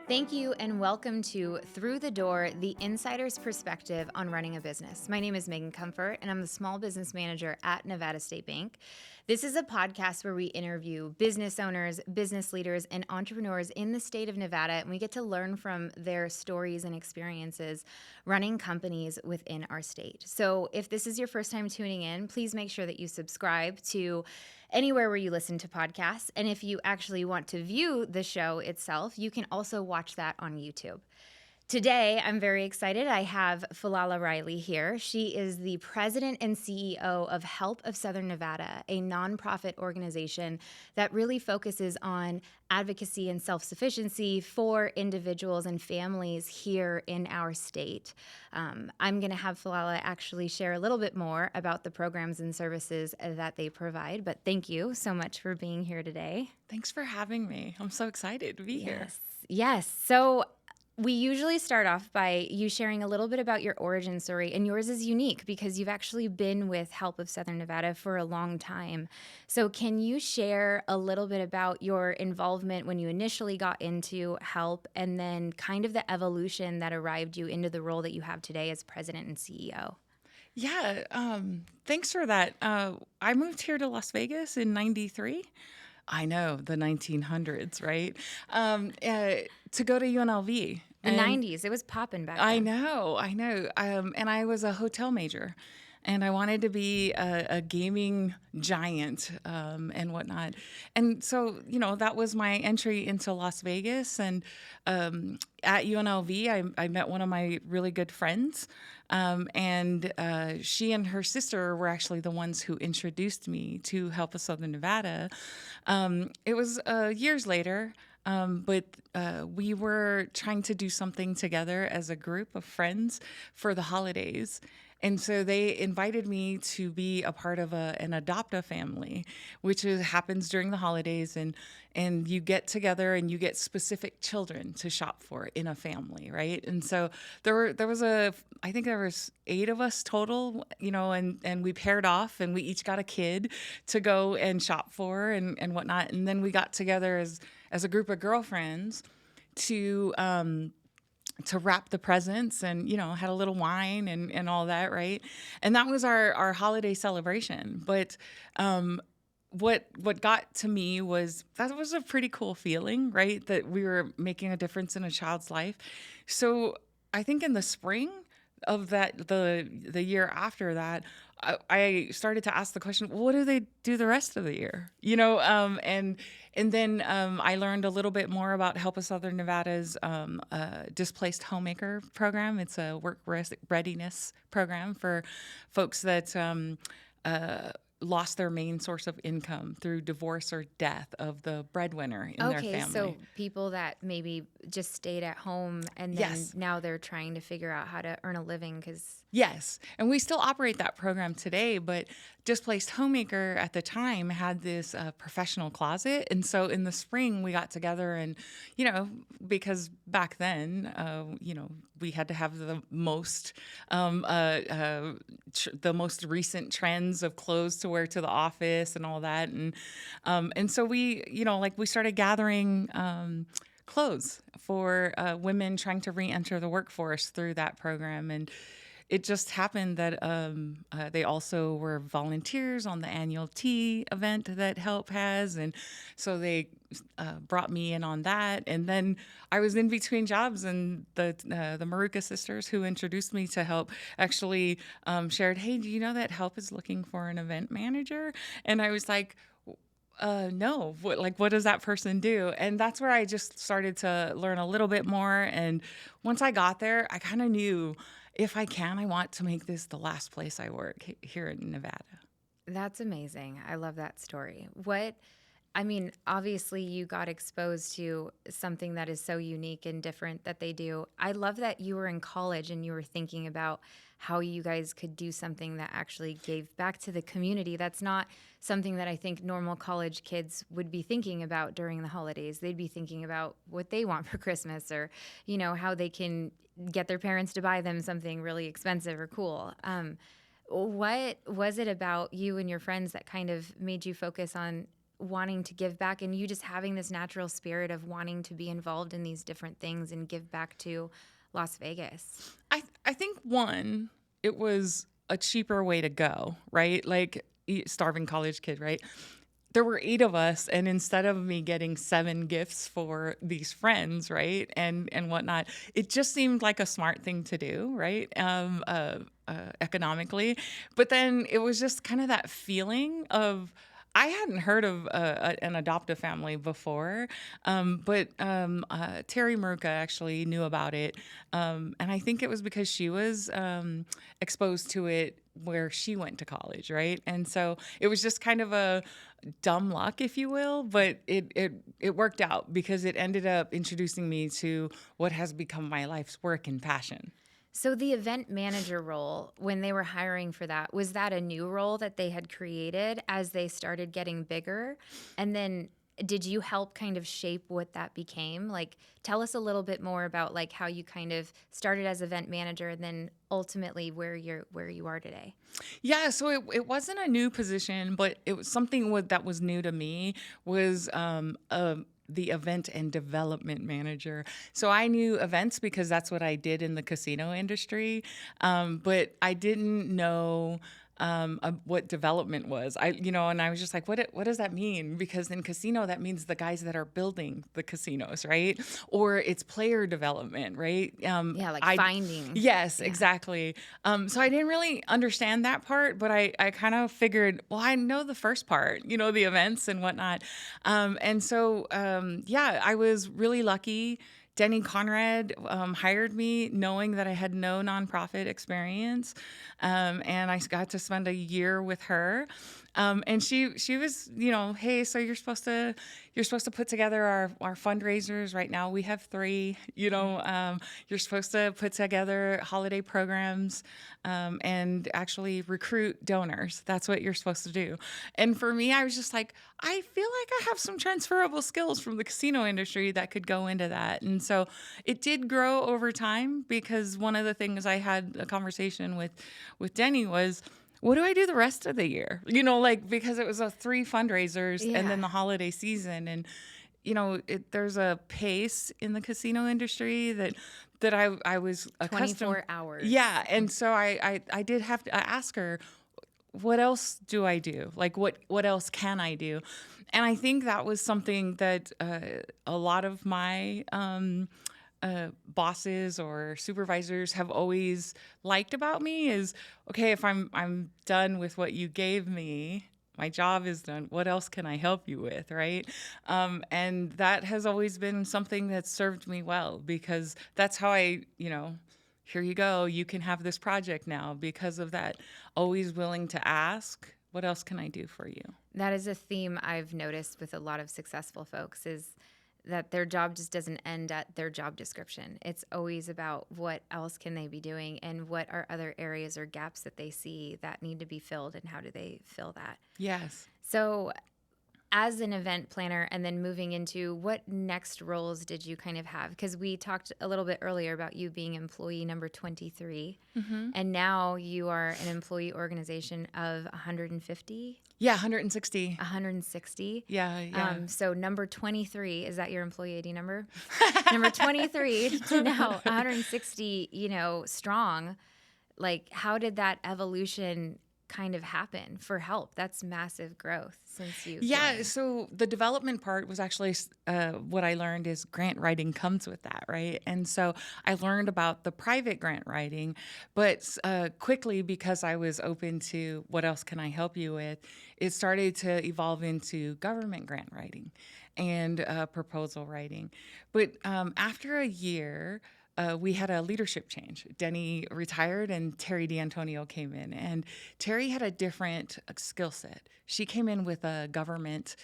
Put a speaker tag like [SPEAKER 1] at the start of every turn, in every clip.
[SPEAKER 1] Thank you and welcome to Through the Door, the insider's perspective on running a business. My name is Megan Comfort and I'm the small business manager at Nevada State Bank. This is a podcast where we interview business owners, business leaders, and entrepreneurs in the state of Nevada, and we get to learn from their stories and experiences running companies within our state. So if this is your first time tuning in, please make sure that you subscribe to anywhere where you listen to podcasts. And if you actually want to view the show itself, you can also watch that on YouTube. Today, I'm very excited. I have Fuilala Riley here. She is the president and CEO of Help of Southern Nevada, a nonprofit organization that really focuses on advocacy and self-sufficiency for individuals and families here in our state. I'm going to have Fuilala actually share a little bit more about the programs and services that they provide, but thank you so much for being here today.
[SPEAKER 2] Thanks for having me. I'm so excited to be here.
[SPEAKER 1] Yes. So we usually start off by you sharing a little bit about your origin story, and yours is unique because you've actually been with Help of Southern Nevada for a long time. So can you share a little bit about your involvement when you initially got into Help and then kind of the evolution that arrived you into the role that you have today as president and CEO?
[SPEAKER 2] Yeah, thanks for that. I moved here to Las Vegas in '93. I know, the 1900s, right? To go to UNLV.
[SPEAKER 1] The 90s, it was popping back then.
[SPEAKER 2] I know. And I was a hotel major, and I wanted to be a gaming giant and whatnot. And so, that was my entry into Las Vegas. And at UNLV, I met one of my really good friends. And she and her sister were actually the ones who introduced me to Help of Southern Nevada. It was years later. But we were trying to do something together as a group of friends for the holidays. And so they invited me to be a part of an adopt-a family, which happens during the holidays. And you get together and you get specific children to shop for in a family, right? And so I think there was 8 of us total, and we paired off and we each got a kid to go and shop for and whatnot. And then we got together as a group of girlfriends to wrap the presents and, had a little wine and all that, right? And that was our holiday celebration. But what got to me was that was a pretty cool feeling, right? That we were making a difference in a child's life. So I think in the spring of that, the year after that, I started to ask the question, well, what do they do the rest of the year? And then I learned a little bit more about Help of Southern Nevada's Displaced Homemaker program. It's a work readiness program for folks that lost their main source of income through divorce or death of the breadwinner in their family.
[SPEAKER 1] Okay, so people that maybe just stayed at home and then now they're trying to figure out how to earn a living because...
[SPEAKER 2] Yes, and we still operate that program today, but Displaced Homemaker at the time had this professional closet. And so in the spring, we got together and, because back then, we had to have the most recent trends of clothes to wear to the office and all that. And so we, we started gathering clothes for women trying to re-enter the workforce through that program. And it just happened that they also were volunteers on the annual tea event that Help has. And so they brought me in on that. And then I was in between jobs, and the Maruka sisters who introduced me to Help actually shared, hey, do you know that Help is looking for an event manager? And I was like, no, what does that person do? And that's where I just started to learn a little bit more. And once I got there, I kind of knew, if I can, I want to make this the last place I work here in Nevada.
[SPEAKER 1] That's amazing. I love that story. Obviously you got exposed to something that is so unique and different that they do. I love that you were in college and you were thinking about how you guys could do something that actually gave back to the community. That's not something that I think normal college kids would be thinking about during the holidays. They'd be thinking about what they want for Christmas or, how they can get their parents to buy them something really expensive or cool. What was it about you and your friends that kind of made you focus on wanting to give back and you just having this natural spirit of wanting to be involved in these different things and give back to Las Vegas?
[SPEAKER 2] I think one, it was a cheaper way to go, right? Like starving college kid, right? There were 8 of us, and instead of me getting 7 gifts for these friends, right, and whatnot, it just seemed like a smart thing to do, right, economically. But then it was just kind of that feeling of I hadn't heard of an adoptive family before, but Terry Maruka actually knew about it, and I think it was because she was exposed to it where she went to college, right? And so it was just kind of a dumb luck, if you will, but it worked out because it ended up introducing me to what has become my life's work and passion.
[SPEAKER 1] So the event manager role, when they were hiring for that, was that a new role that they had created as they started getting bigger? And then did you help kind of shape what that became? Like, tell us a little bit more about like how you kind of started as event manager and then ultimately where you are today.
[SPEAKER 2] Yeah, so it wasn't a new position, but it was something that was new to me was the event and development manager. So I knew events because that's what I did in the casino industry, but I didn't know what development was. And I was just like, what does that mean? Because in casino, that means the guys that are building the casinos, right? Or it's player development, right?
[SPEAKER 1] Yeah, like finding.
[SPEAKER 2] Yes,
[SPEAKER 1] Yeah.
[SPEAKER 2] exactly. So I didn't really understand that part, but I kind of figured, well, I know the first part, the events and whatnot. Yeah, I was really lucky. Denny Conrad hired me knowing that I had no nonprofit experience. And I got to spend a year with her. And she was, hey, so you're supposed to put together our fundraisers. Right now we have 3, you're supposed to put together holiday programs and actually recruit donors. That's what you're supposed to do. And for me, I was just like, I feel like I have some transferable skills from the casino industry that could go into that. And so it did grow over time because one of the things I had a conversation with Denny was, what do I do the rest of the year? Because it was 3 fundraisers and then the holiday season. And, there's a pace in the casino industry that I was accustomed.
[SPEAKER 1] 24 hours.
[SPEAKER 2] Yeah. And so I did have to ask her, what else do I do? Like, what else can I do? And I think that was something that a lot of my bosses or supervisors have always liked about me is, okay, if I'm done with what you gave me, my job is done, what else can I help you with, right? And that has always been something that's served me well because that's how here you go, you can have this project now because of that. Always willing to ask, what else can I do for you?
[SPEAKER 1] That is a theme I've noticed with a lot of successful folks is that their job just doesn't end at their job description. It's always about what else can they be doing and what are other areas or gaps that they see that need to be filled and how do they fill that.
[SPEAKER 2] Yes.
[SPEAKER 1] So as an event planner and then moving into what next roles did you kind of have? Because we talked a little bit earlier about you being employee number 23, and now you are an employee organization of 150?
[SPEAKER 2] Yeah, 160.
[SPEAKER 1] 160?
[SPEAKER 2] Yeah.
[SPEAKER 1] So number 23, is that your employee ID number? Number 23 to now 160, strong. Like, how did that evolution kind of happen for help? That's massive growth since you joined.
[SPEAKER 2] So the development part was actually what I learned is grant writing comes with that, right? And so I learned about the private grant writing, but quickly, because I was open to what else can I help you with, it started to evolve into government grant writing and proposal writing. But after a year, we had a leadership change. Denny retired and Terry D'Antonio came in. And Terry had a different skill set. She came in with a government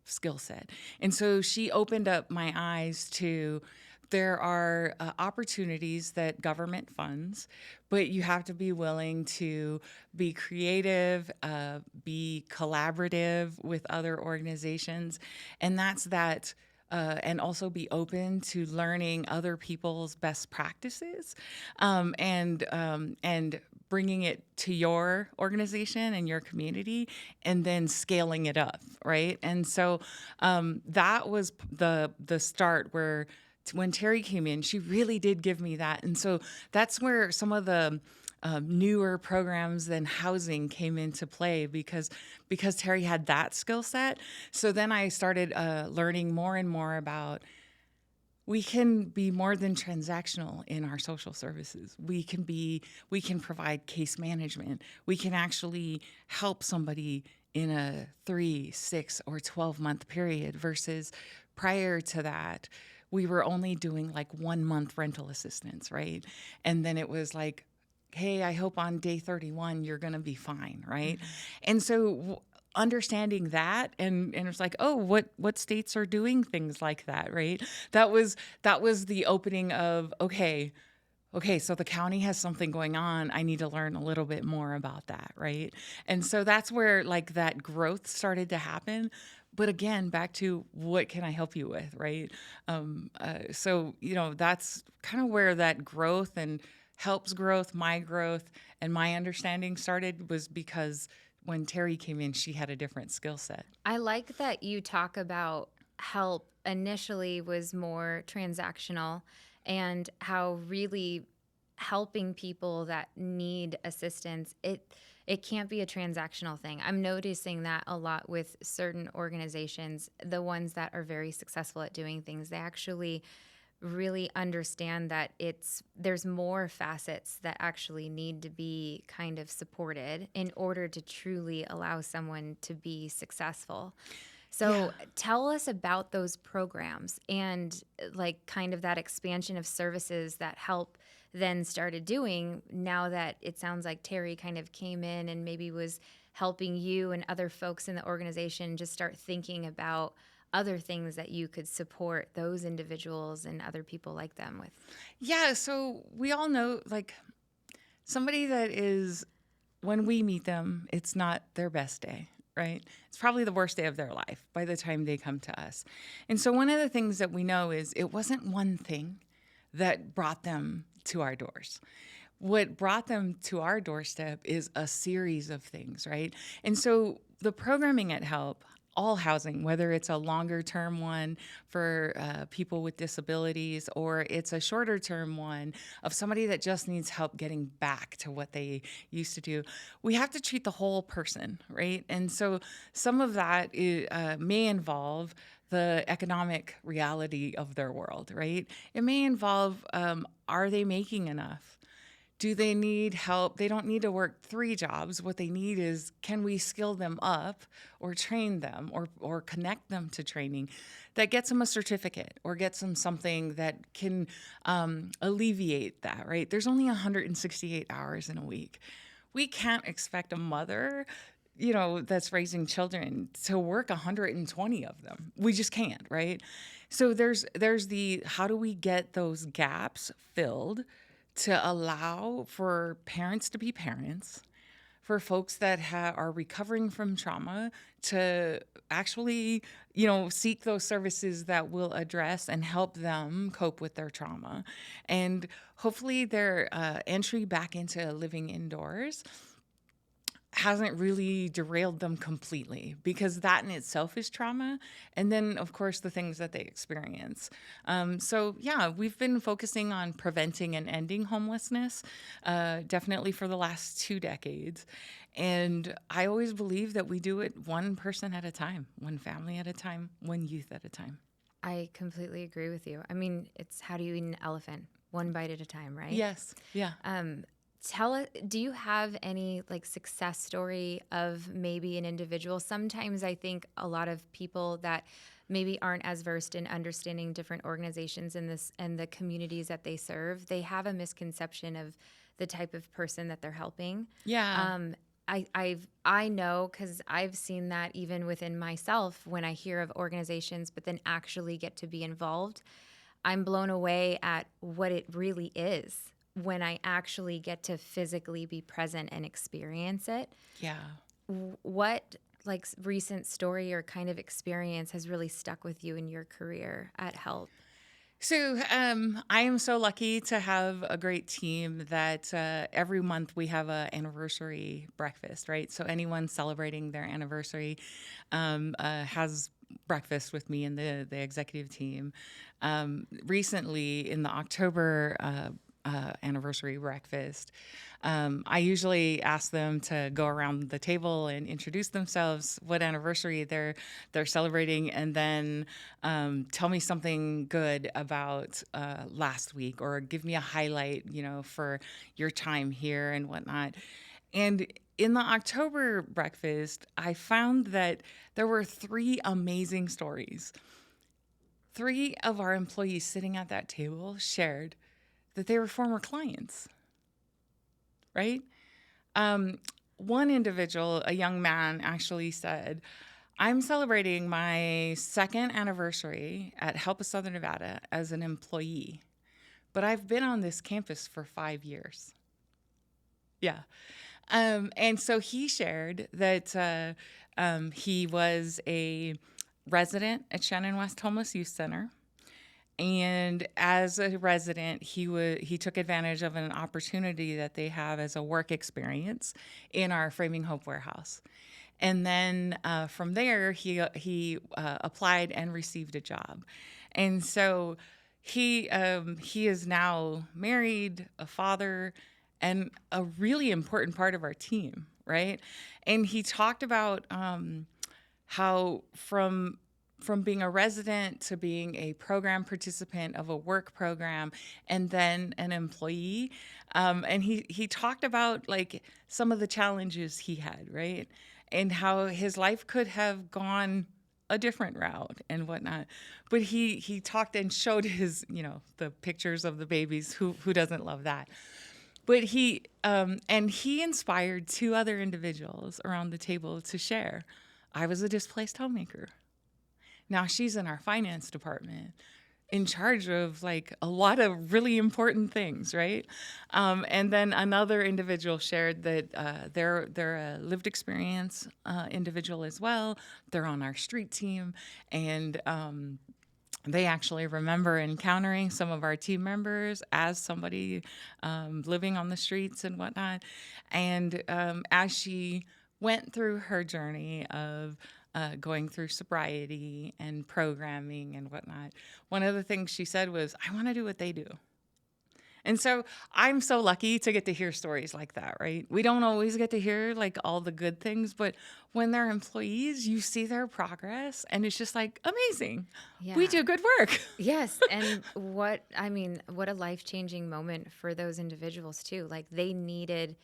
[SPEAKER 2] skill set. And so she opened up my eyes to there are opportunities that government funds, but you have to be willing to be creative, be collaborative with other organizations. And that's that. And also be open to learning other people's best practices and bringing it to your organization and your community and then scaling it up, right? And so that was the start where when Terry came in, she really did give me that. And so that's where some of the newer programs than housing came into play because Terry had that skill set. So then I started learning more and more about we can be more than transactional in our social services. We can provide case management. We can actually help somebody in a 3, 6, or 12-month period versus prior to that, we were only doing like 1 month rental assistance, right? And then it was like, hey, I hope on day 31 you're going to be fine, right? Mm-hmm. And so understanding that and it's like, oh, what states are doing things like that, right? That was the opening of okay, so the county has something going on. I need to learn a little bit more about that, right? And so that's where like that growth started to happen. But again, back to what can I help you with, right? So that's kind of where that growth and helps growth, my growth, and my understanding started was because when Terry came in, she had a different skill set.
[SPEAKER 1] I like that you talk about help initially was more transactional and how really helping people that need assistance, it can't be a transactional thing. I'm noticing that a lot with certain organizations, the ones that are very successful at doing things, they actually really understand that there's more facets that actually need to be kind of supported in order to truly allow someone to be successful. So tell us about those programs and like kind of that expansion of services that help then started doing now that it sounds like Terry kind of came in and maybe was helping you and other folks in the organization just start thinking about other things that you could support those individuals and other people like them with.
[SPEAKER 2] Yeah, so we all know like somebody that is, when we meet them, it's not their best day, right? It's probably the worst day of their life by the time they come to us. And so one of the things that we know is it wasn't one thing that brought them to our doors. What brought them to our doorstep is a series of things, right? And so the programming at Help, all housing, whether it's a longer term one for people with disabilities or it's a shorter term one of somebody that just needs help getting back to what they used to do, we have to treat the whole person, right? And so some of that may involve the economic reality of their world, right? It may involve, are they making enough? Do they need help? They don't need to work 3 jobs. What they need is, can we skill them up or train them or connect them to training that gets them a certificate or gets them something that can alleviate that, right? There's only 168 hours in a week. We can't expect a mother, that's raising children to work 120 of them. We just can't, right? So there's the, how do we get those gaps filled to allow for parents to be parents, for folks that are recovering from trauma to actually, seek those services that will address and help them cope with their trauma. And hopefully their entry back into living indoors hasn't really derailed them completely, because that in itself is trauma. And then, of course, the things that they experience. So, we've been focusing on preventing and ending homelessness, definitely for the last 2 decades. And I always believe that we do it one person at a time, one family at a time, one youth at a time.
[SPEAKER 1] I completely agree with you. I mean, it's how do you eat an elephant? One bite at a time, right?
[SPEAKER 2] Yes. Yeah.
[SPEAKER 1] Tell us, do you have any like success story of maybe an individual? Sometimes I think a lot of people that maybe aren't as versed in understanding different organizations in this and the communities that they serve, they have a misconception of the type of person that they're helping.
[SPEAKER 2] Yeah.
[SPEAKER 1] I know, because I've seen that even within myself when I hear of organizations, but then actually get to be involved. I'm blown away at what it really is when I actually get to physically be present and experience it.
[SPEAKER 2] Yeah.
[SPEAKER 1] What like recent story or kind of experience has really stuck with you in your career at Help?
[SPEAKER 2] So I am so lucky to have a great team that every month we have a anniversary breakfast, right? So anyone celebrating their anniversary has breakfast with me and the executive team. Recently, in the October anniversary breakfast, I usually ask them to go around the table and introduce themselves, what anniversary they're celebrating, and then tell me something good about last week, or give me a highlight, for your time here and whatnot. And in the October breakfast, I found that there were three amazing stories. Three of our employees sitting at that table shared that they were former clients, right? One individual, a young man, actually said, I'm celebrating my second anniversary at Help of Southern Nevada as an employee, but I've been on this campus for 5 years. Yeah. And so he shared that he was a resident at Shannon West Homeless Youth Center. And as a resident, he took advantage of an opportunity that they have as a work experience in our Framing Hope warehouse. And then from there, he applied and received a job. And so he is now married, a father, and a really important part of our team, right? And he talked about how from being a resident to being a program participant of a work program and then an employee. And he talked about like some of the challenges he had, right? And how his life could have gone a different route and whatnot. But he talked and showed his, the pictures of the babies. Who doesn't love that? But he inspired two other individuals around the table to share. I was a displaced homemaker. Now she's in our finance department, in charge of like a lot of really important things, right? And then another individual shared that they're a lived experience individual as well. They're on our street team, and they actually remember encountering some of our team members as somebody living on the streets and whatnot. And as she went through her journey of going through sobriety and programming and whatnot, one of the things she said was, I want to do what they do. And so I'm so lucky to get to hear stories like that, right? We don't always get to hear like all the good things, but when they're employees, you see their progress and it's just like amazing.
[SPEAKER 1] Yeah.
[SPEAKER 2] We do good work.
[SPEAKER 1] Yes. And what a life-changing moment for those individuals too. Like they needed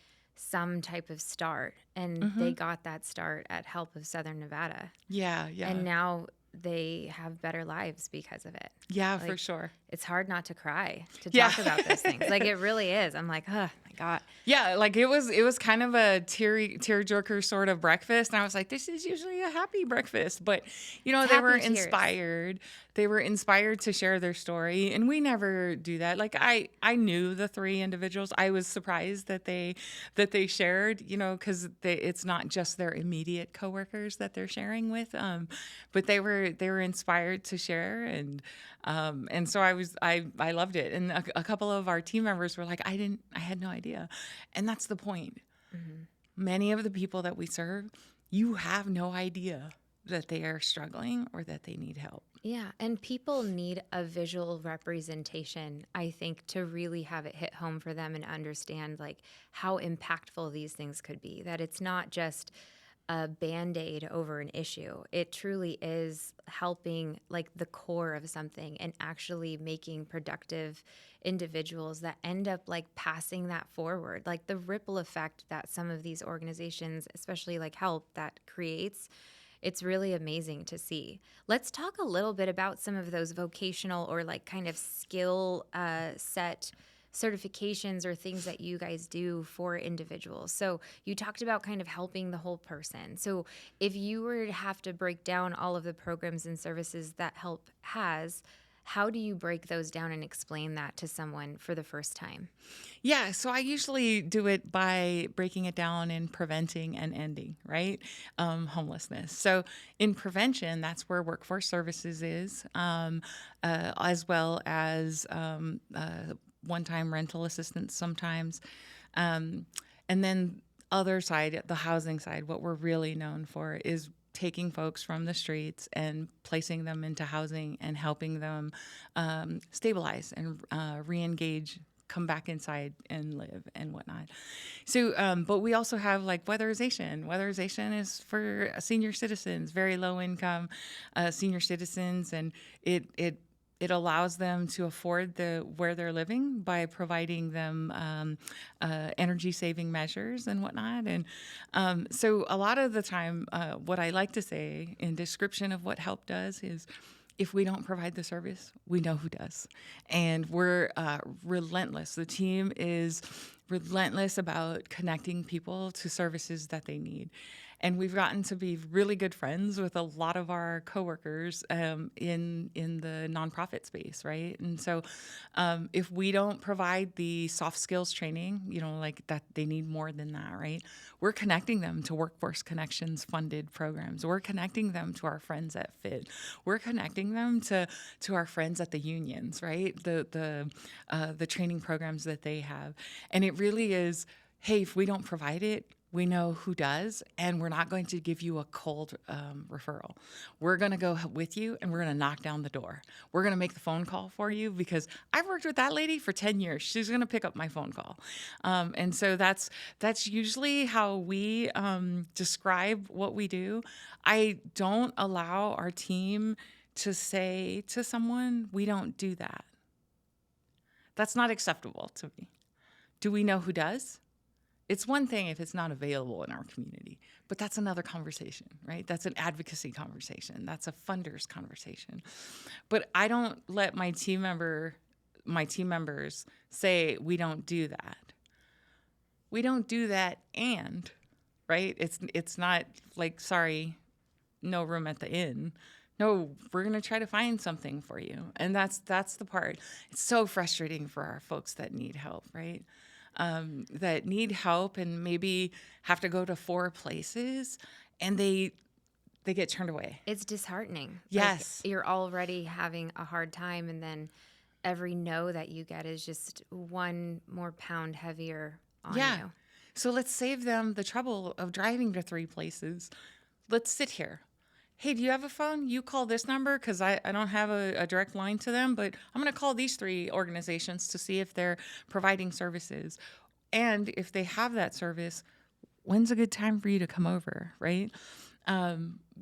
[SPEAKER 1] some type of start and they got that start at Help of Southern Nevada.
[SPEAKER 2] Yeah.
[SPEAKER 1] And now they have better lives because of it.
[SPEAKER 2] Yeah,
[SPEAKER 1] Like,
[SPEAKER 2] for sure.
[SPEAKER 1] It's hard not to cry to talk about those things. Like it really is. I'm like, oh my God.
[SPEAKER 2] Yeah, like it was kind of a tearjerker sort of breakfast. And I was like, this is usually a happy breakfast. But, they were
[SPEAKER 1] tears.
[SPEAKER 2] inspired. They were inspired to share their story. And we never do that. Like I knew the three individuals. I was surprised that they shared, because it's not just their immediate coworkers that they're sharing with. But they were inspired to share. And so I loved it. And a couple of our team members were like, I had no idea. And that's the point. Mm-hmm. Many of the people that we serve, you have no idea that they are struggling or that they need help.
[SPEAKER 1] Yeah. And people need a visual representation, I think, to really have it hit home for them and understand like how impactful these things could be, that it's not just a Band-Aid over an issue. It truly is helping like the core of something and actually making productive individuals that end up like passing that forward. Like the ripple effect that some of these organizations, especially like Help, that creates, it's really amazing to see. Let's talk a little bit about some of those vocational or like kind of skill set certifications or things that you guys do for individuals. So you talked about kind of helping the whole person. So if you were to have to break down all of the programs and services that Help has, How do you break those down and explain that to someone for the first time?
[SPEAKER 2] Yeah, so I usually do it by breaking it down in preventing and ending, right? Homelessness. So in prevention, that's where workforce services is, as well as one-time rental assistance sometimes. Um, and then other side, the housing side, what we're really known for is taking folks from the streets and placing them into housing and helping them stabilize and re-engage, come back inside and live and whatnot. So, but we also have like weatherization. Weatherization is for senior citizens, very low income senior citizens, and it allows them to afford where they're living by providing them energy saving measures and whatnot. And so a lot of the time, what I like to say in description of what help does is, if we don't provide the service, we know who does. And we're relentless. The team is relentless about connecting people to services that they need. And we've gotten to be really good friends with a lot of our coworkers in the nonprofit space, right? And so if we don't provide the soft skills training, like that, they need more than that, right? We're connecting them to Workforce Connections funded programs. We're connecting them to our friends at FIT. We're connecting them to our friends at the unions, right? The training programs that they have. And it really is, hey, if we don't provide it, we know who does, and we're not going to give you a cold referral. We're going to go with you, and we're going to knock down the door. We're going to make the phone call for you because I've worked with that lady for 10 years. She's going to pick up my phone call. And so that's usually how we describe what we do. I don't allow our team to say to someone, we don't do that. That's not acceptable to me. Do we know who does? It's one thing if it's not available in our community, but that's another conversation, right? That's an advocacy conversation. That's a funders conversation. But I don't let my team members say, we don't do that. We don't do that, and, right? It's not like, sorry, no room at the inn. No, we're going to try to find something for you. And that's the part. It's so frustrating for our folks that need help, right? That need help and maybe have to go to 4 places, and they get turned away.
[SPEAKER 1] It's disheartening.
[SPEAKER 2] Yes.
[SPEAKER 1] Like, you're already having a hard time, and then every no that you get is just one more pound heavier on you.
[SPEAKER 2] So let's save them the trouble of driving to 3 places. Let's sit here. Hey, do you have a phone? You call this number because I don't have a direct line to them, but I'm going to call these 3 organizations to see if they're providing services. And if they have that service, when's a good time for you to come over, right?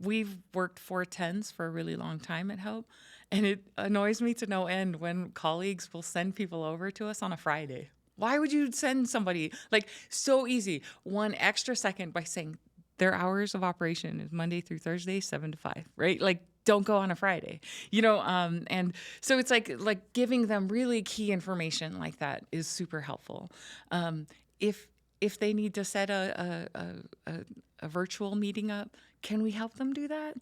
[SPEAKER 2] We've worked 410s for a really long time at Hope, and it annoys me to no end when colleagues will send people over to us on a Friday. Why would you send somebody? Like, so easy. 1 extra second by saying, their hours of operation is Monday through Thursday, 7 to 5, right? Like, don't go on a Friday, and so it's like giving them really key information like that is super helpful. If they need to set a virtual meeting up, can we help them do that?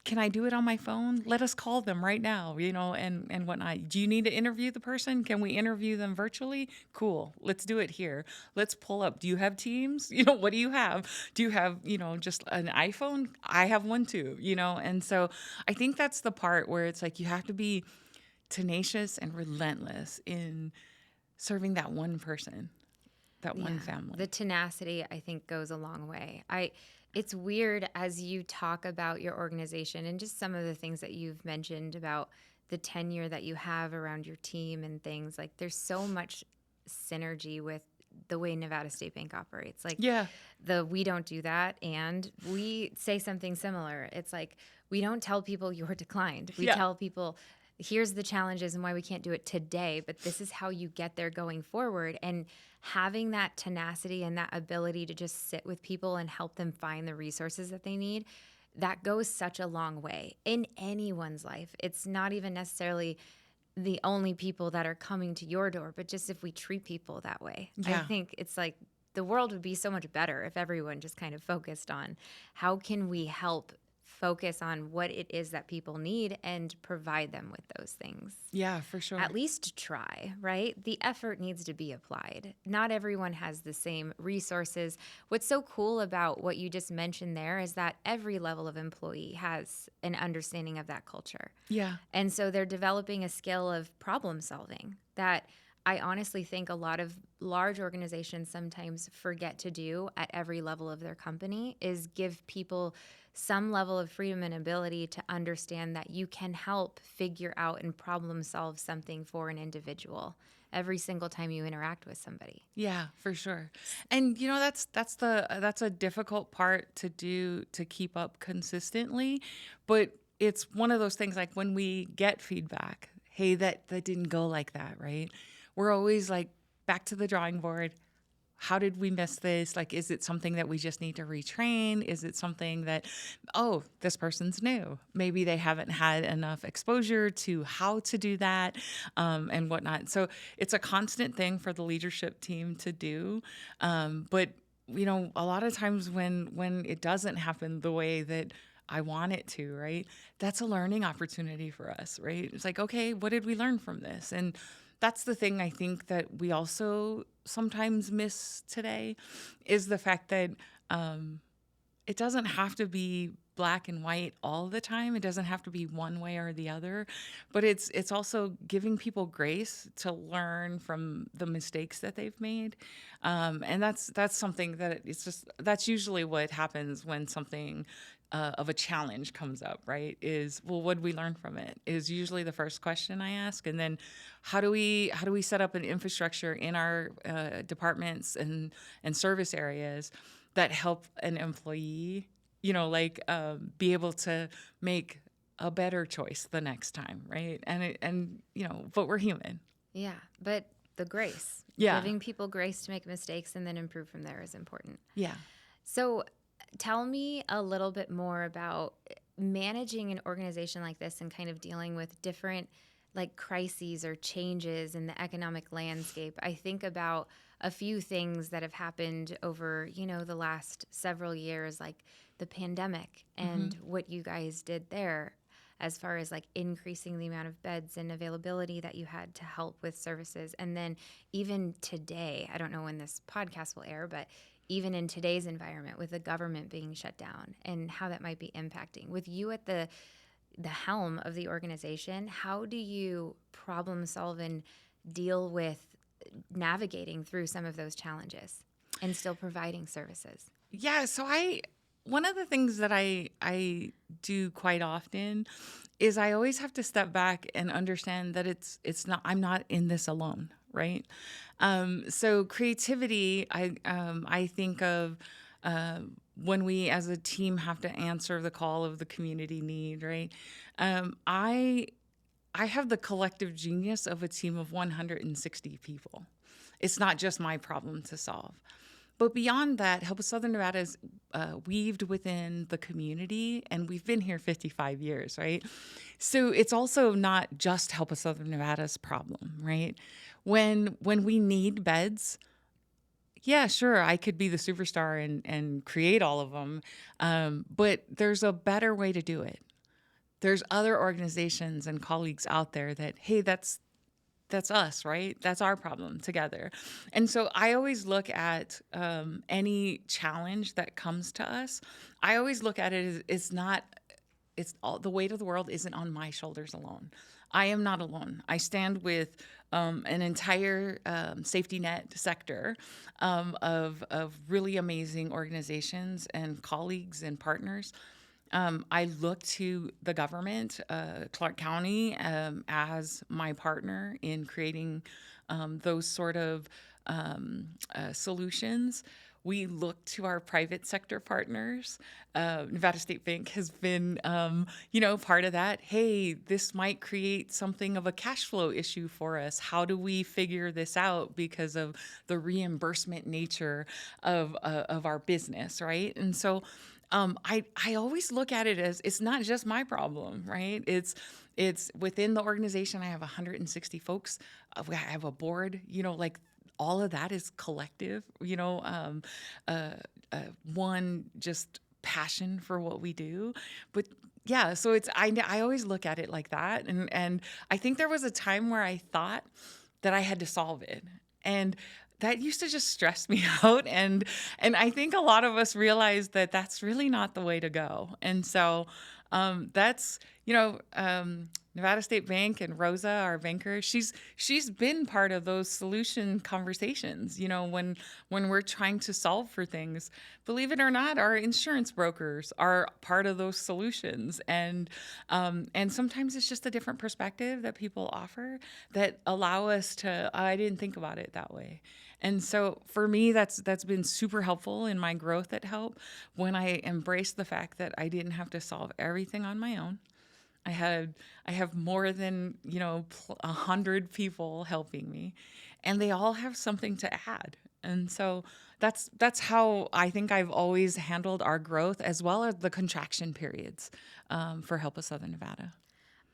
[SPEAKER 2] Can I do it on my phone? Let us call them right now, and whatnot. Do you need to interview the person? Can we interview them virtually? Cool. Let's do it here. Let's pull up. Do you have Teams? What do you have? Do you have, just an iPhone? I have one too, and so I think that's the part where it's like you have to be tenacious and relentless in serving that one person, that one family.
[SPEAKER 1] The tenacity, I think, goes a long way. It's weird as you talk about your organization and just some of the things that you've mentioned about the tenure that you have around your team and things. Like, there's so much synergy with the way Nevada State Bank operates. Like, we don't do that, and we say something similar. It's like, we don't tell people you're declined. We tell people, here's the challenges and why we can't do it today, but this is how you get there going forward. And having that tenacity and that ability to just sit with people and help them find the resources that they need, that goes such a long way in anyone's life. It's not even necessarily the only people that are coming to your door, but just if we treat people that way. I think it's like the world would be so much better if everyone just kind of focused on how can we help focus on what it is that people need and provide them with those things.
[SPEAKER 2] Yeah, for sure.
[SPEAKER 1] At least try, right? The effort needs to be applied. Not everyone has the same resources. What's so cool about what you just mentioned there is that every level of employee has an understanding of that culture.
[SPEAKER 2] Yeah.
[SPEAKER 1] And so they're developing a skill of problem solving that I honestly think a lot of large organizations sometimes forget to do at every level of their company, is give people some level of freedom and ability to understand that you can help figure out and problem solve something for an individual every single time you interact with somebody.
[SPEAKER 2] Yeah, for sure. And that's a difficult part to do, to keep up consistently, but it's one of those things, like when we get feedback, hey, that didn't go like that, right? We're always like, back to the drawing board. How did we miss this? Like, is it something that we just need to retrain? Is it something that, oh, this person's new? Maybe they haven't had enough exposure to how to do that, and whatnot. So it's a constant thing for the leadership team to do. But, a lot of times when it doesn't happen the way that I want it to, right? That's a learning opportunity for us, right? It's like, okay, what did we learn from this? And that's the thing I think that we also sometimes miss today, is the fact that it doesn't have to be black and white all the time. It doesn't have to be one way or the other, but it's also giving people grace to learn from the mistakes that they've made. And that's something that that's usually what happens when something of a challenge comes up, right? Is, well, what did we learn from it? Is usually the first question I ask. And then how do we set up an infrastructure in our departments and service areas that help an employee, be able to make a better choice the next time, right? But we're human.
[SPEAKER 1] Yeah, but the grace.
[SPEAKER 2] Yeah.
[SPEAKER 1] Giving people grace to make mistakes and then improve from there is important.
[SPEAKER 2] Yeah.
[SPEAKER 1] So tell me a little bit more about managing an organization like this and kind of dealing with different crises or changes in the economic landscape. I think about a few things that have happened over, the last several years, like the pandemic and what you guys did there as far as increasing the amount of beds and availability that you had to help with services. And then even today, I don't know when this podcast will air, but even in today's environment with the government being shut down and how that might be impacting. With you at the helm of the organization, how do you problem solve and deal with navigating through some of those challenges and still providing services?
[SPEAKER 2] Yeah, so one of the things that I do quite often is I always have to step back and understand that it's not, I'm not in this alone, right? So creativity, I think of when we as a team have to answer the call of the community need, right? I have the collective genius of a team of 160 people. It's not just my problem to solve. But beyond that, Help Us Southern Nevada is weaved within the community, and we've been here 55 years, right? So it's also not just Help Us Southern Nevada's problem, right? When we need beds, yeah, sure, I could be the superstar and create all of them, but there's a better way to do it. There's other organizations and colleagues out there that, hey, that's us, right? That's our problem together. And so I always look at any challenge that comes to us. I always look at it as it's all, the weight of the world isn't on my shoulders alone. I am not alone. I stand with an entire safety net sector of really amazing organizations and colleagues and partners. I look to the government, Clark County, as my partner in creating those sort of solutions. We look to our private sector partners. Nevada State Bank has been, part of that. Hey, this might create something of a cash flow issue for us. How do we figure this out because of the reimbursement nature of our business, right? And so I always look at it as it's not just my problem, right? It's within the organization. I have 160 folks. I have a board, all of that is collective, one just passion for what we do. But yeah, so I always look at it like that. And I think there was a time where I thought that I had to solve it. And that used to just stress me out. And I think a lot of us realize that that's really not the way to go. And so that's, Nevada State Bank and Rosa, our banker, she's been part of those solution conversations, when we're trying to solve for things. Believe it or not, our insurance brokers are part of those solutions. And sometimes it's just a different perspective that people offer that allow us to, I didn't think about it that way. And so for me, that's been super helpful in my growth at Help when I embraced the fact that I didn't have to solve everything on my own. I have more than 100 people helping me, and they all have something to add. And so that's how I think I've always handled our growth, as well as the contraction periods for Help of Southern Nevada.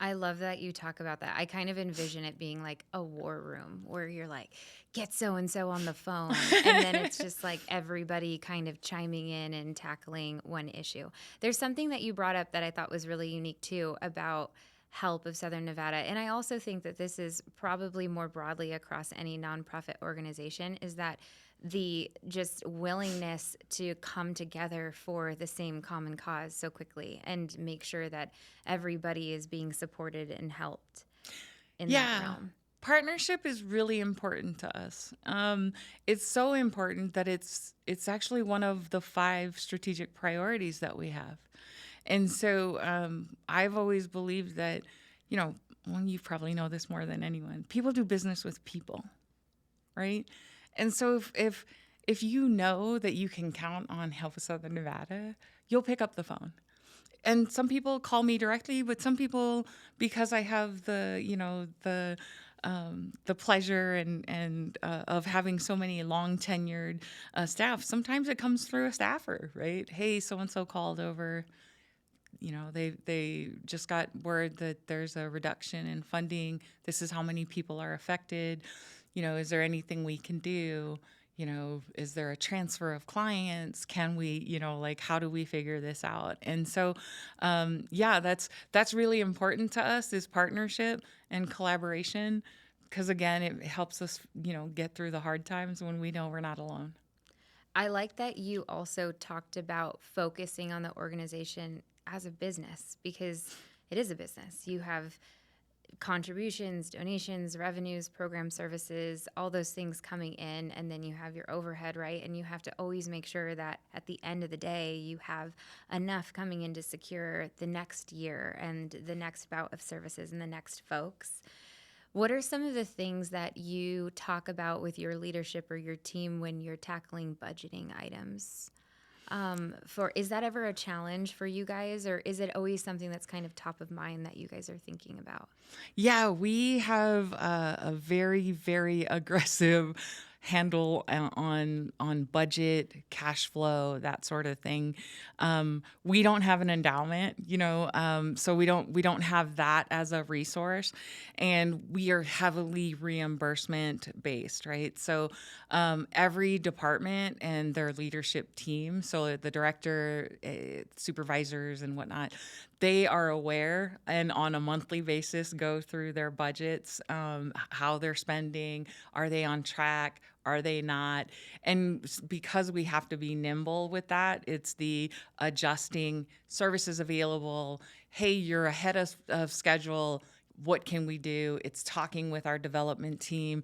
[SPEAKER 1] I love that you talk about that. I kind of envision it being like a war room where you're like, get so-and-so on the phone. And then it's just like everybody kind of chiming in and tackling one issue. There's something that you brought up that I thought was really unique too about Help of Southern Nevada. And I also think that this is probably more broadly across any nonprofit organization, is that the just willingness to come together for the same common cause so quickly and make sure that everybody is being supported and helped in that realm.
[SPEAKER 2] Partnership is really important to us. It's so important that it's actually one of the 5 strategic priorities that we have. And so I've always believed that, well, you probably know this more than anyone, people do business with people, right? And so if you know that you can count on Help of Southern Nevada, you'll pick up the phone. And some people call me directly, but some people, because I have the pleasure and of having so many long tenured staff, sometimes it comes through a staffer, right? Hey, so and so called over. They just got word that there's a reduction in funding. This is how many people are affected. Is there anything we can do? Is there a transfer of clients? Can we, how do we figure this out? And so, that's really important to us, is partnership and collaboration, because again, it helps us, get through the hard times when we know we're not alone.
[SPEAKER 1] I like that you also talked about focusing on the organization as a business, because it is a business. You have contributions, donations, revenues, program services, all those things coming in, and then you have your overhead, right? And you have to always make sure that at the end of the day, you have enough coming in to secure the next year and the next bout of services and the next folks. What are some of the things that you talk about with your leadership or your team when you're tackling budgeting items? Is that ever a challenge for you guys, or is it always something that's kind of top of mind that you guys are thinking about?
[SPEAKER 2] Yeah, we have a very, very aggressive handle on budget, cash flow, that sort of thing. We don't have an endowment, so we don't have that as a resource, and we are heavily reimbursement based, right? So every department and their leadership team, so the director, supervisors, and whatnot, they are aware and on a monthly basis go through their budgets, how they're spending, are they on track, are they not? And because we have to be nimble with that, it's the adjusting services available. Hey, you're ahead of schedule. What can we do? It's talking with our development team,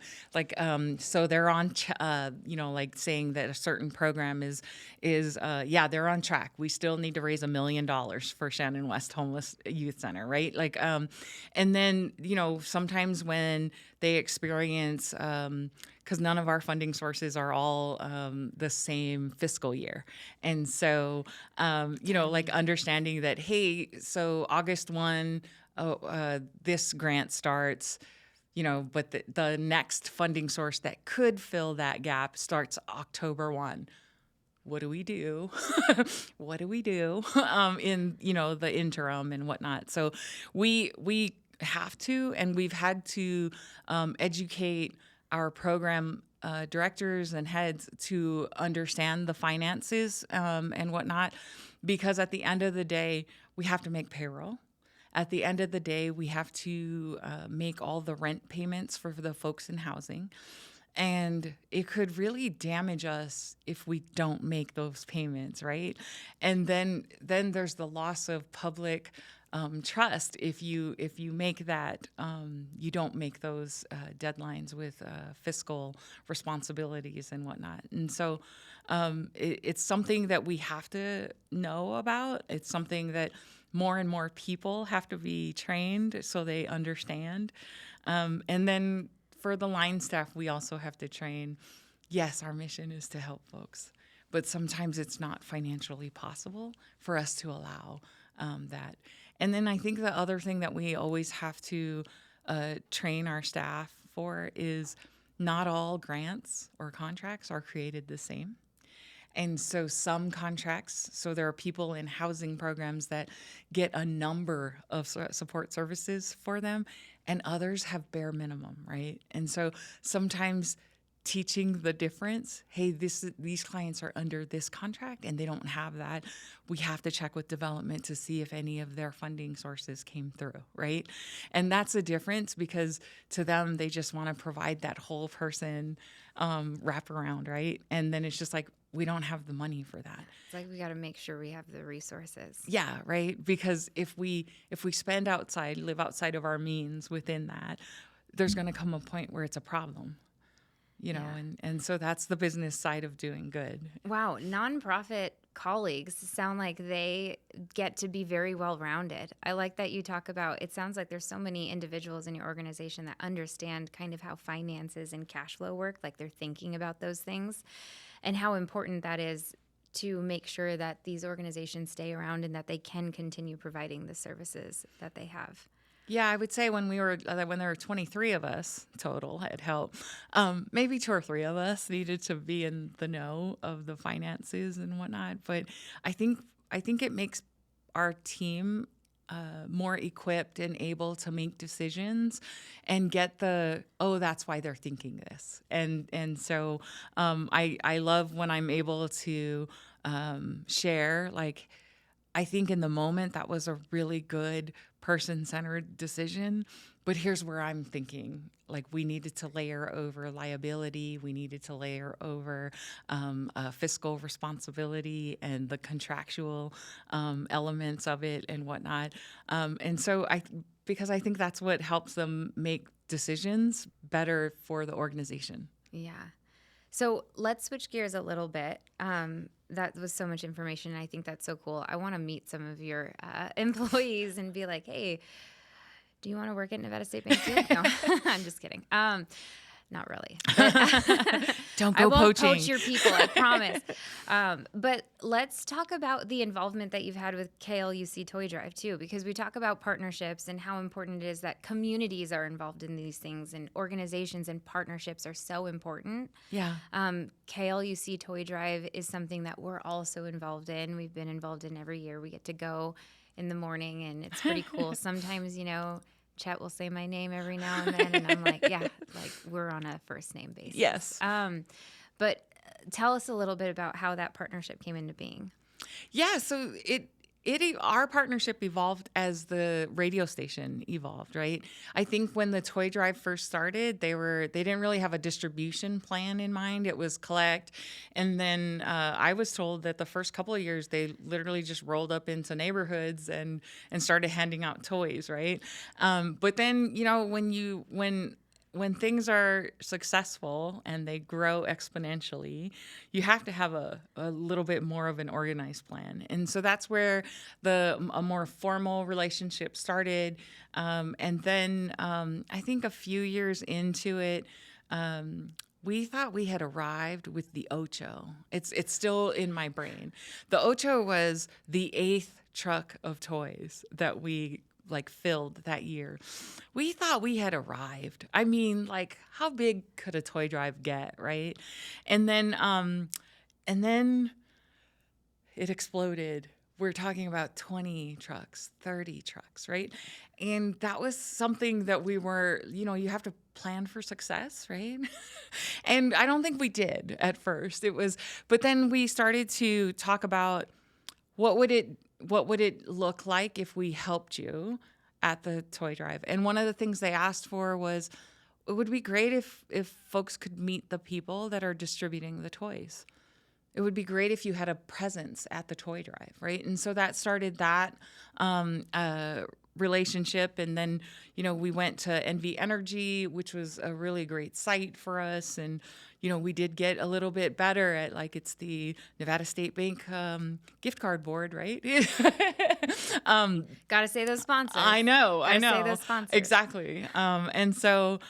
[SPEAKER 2] so they're on, like saying that a certain program is they're on track. We still need to raise $1 million for Shannon West Homeless Youth Center, right? And then sometimes when they experience, because none of our funding sources are all the same fiscal year, and so understanding that, hey, so August 1. This grant starts, but the next funding source that could fill that gap starts October 1. What do we do? What do we do in, the interim and whatnot? So we have to, and we've had to educate our program directors and heads to understand the finances and whatnot, because at the end of the day, we have to make payroll. At the end of the day, we have to make all the rent payments for the folks in housing. And it could really damage us if we don't make those payments, right? And then there's the loss of public trust if you make that you don't make those deadlines with fiscal responsibilities and whatnot. And so it's something that we have to know about. It's something that more and more people have to be trained so they understand. And then for the line staff, we also have to train. Yes, our mission is to help folks, but sometimes it's not financially possible for us to allow that. And then I think the other thing that we always have to train our staff for is not all grants or contracts are created the same. And so some contracts, so there are people in housing programs that get a number of support services for them, and others have bare minimum, right? And so sometimes teaching the difference, hey, these clients are under this contract and they don't have that. We have to check with development to see if any of their funding sources came through, right? And that's the difference, because to them, they just want to provide that whole person wraparound, right? And then it's just like, we don't have the money for that.
[SPEAKER 1] It's like we got to make sure we have the resources.
[SPEAKER 2] Yeah, right? Because if we spend outside, live outside of our means within that, there's going to come a point where it's a problem. You know, and so that's the business side of doing good.
[SPEAKER 1] Wow. Nonprofit colleagues sound like they get to be very well-rounded. I like that you talk about, it sounds like there's so many individuals in your organization that understand kind of how finances and cash flow work, like they're thinking about those things, and how important that is to make sure that these organizations stay around and that they can continue providing the services that they have.
[SPEAKER 2] Yeah, I would say when there were 23 of us total at Help, maybe 2 or 3 of us needed to be in the know of the finances and whatnot. But I think it makes our team more equipped and able to make decisions and get that's why they're thinking this. And so I love when I'm able to share, like, I think in the moment that was a really good person-centered decision, but here's where I'm thinking. Like, we needed to layer over liability, we needed to layer over fiscal responsibility and the contractual elements of it and whatnot. And so because I think that's what helps them make decisions better for the organization.
[SPEAKER 1] Yeah. So let's switch gears a little bit. That was so much information, and I think that's so cool. I want to meet some of your employees and be like, hey, do you want to work at Nevada State Bank too? No, I'm just kidding. Not really.
[SPEAKER 2] Don't go poaching.
[SPEAKER 1] I won't poach your people, I promise. But let's talk about the involvement that you've had with KLUC Toy Drive too, because we talk about partnerships and how important it is that communities are involved in these things, and organizations and partnerships are so important.
[SPEAKER 2] Yeah.
[SPEAKER 1] KLUC Toy Drive is something that we're also involved in. We've been involved in every year. We get to go in the morning, and it's pretty cool. Sometimes, Chet will say my name every now and then, and I'm like, yeah, like we're on a first name basis.
[SPEAKER 2] Yes.
[SPEAKER 1] But tell us a little bit about how that partnership came into being.
[SPEAKER 2] Yeah, so our partnership evolved as the radio station evolved, right? I think when the Toy Drive first started, they didn't really have a distribution plan in mind. It was collect. And then I was told that the first couple of years, they literally just rolled up into neighborhoods and started handing out toys, right? But then, when things are successful and they grow exponentially, you have to have a little bit more of an organized plan. And so that's where a more formal relationship started. And then I think a few years into it, we thought we had arrived with the Ocho. It's still in my brain. The Ocho was the 8th truck of toys that we filled that year. We thought we had arrived. I mean, how big could a toy drive get, right? And then it exploded. We're talking about 20 trucks, 30 trucks, right? And that was something that we were, you have to plan for success, right? And I don't think we did at first. But then we started to talk about, what would it look like if we helped you at the toy drive? And one of the things they asked for was, it would be great if folks could meet the people that are distributing the toys. It would be great if you had a presence at the toy drive, right? And so that started that relationship. And then, we went to NV Energy, which was a really great site for us. And, we did get a little bit better at, like, it's the Nevada State Bank gift card board, right?
[SPEAKER 1] Gotta say those sponsors.
[SPEAKER 2] I know.
[SPEAKER 1] Gotta say those sponsors.
[SPEAKER 2] Exactly. And so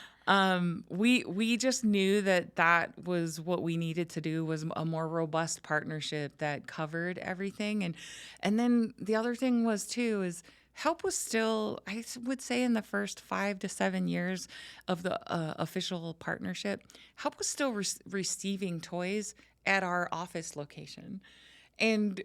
[SPEAKER 2] we just knew that was what we needed to do, was a more robust partnership that covered everything. And then the other thing was too, is help was still, I would say, in the first 5 to 7 years of the official partnership, help was still receiving toys at our office location. And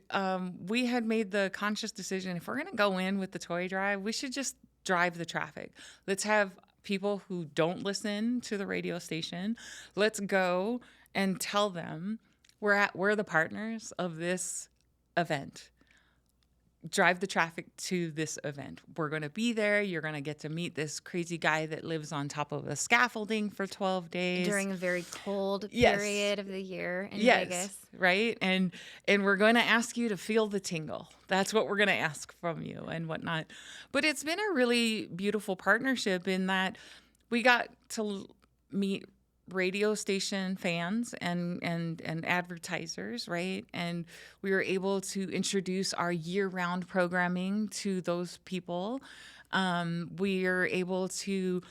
[SPEAKER 2] we had made the conscious decision, if we're going to go in with the toy drive, we should just drive the traffic. Let's have people who don't listen to the radio station. Let's go and tell them we're the partners of this event. Drive the traffic to this event. We're going to be there. You're going to get to meet this crazy guy that lives on top of a scaffolding for 12 days.
[SPEAKER 1] During a very cold period of the year in Vegas.
[SPEAKER 2] Right? And we're going to ask you to feel the tingle. That's what we're going to ask from you and whatnot. But it's been a really beautiful partnership in that we got to meet radio station fans and advertisers, right? And we were able to introduce our year-round programming to those people. We are able to,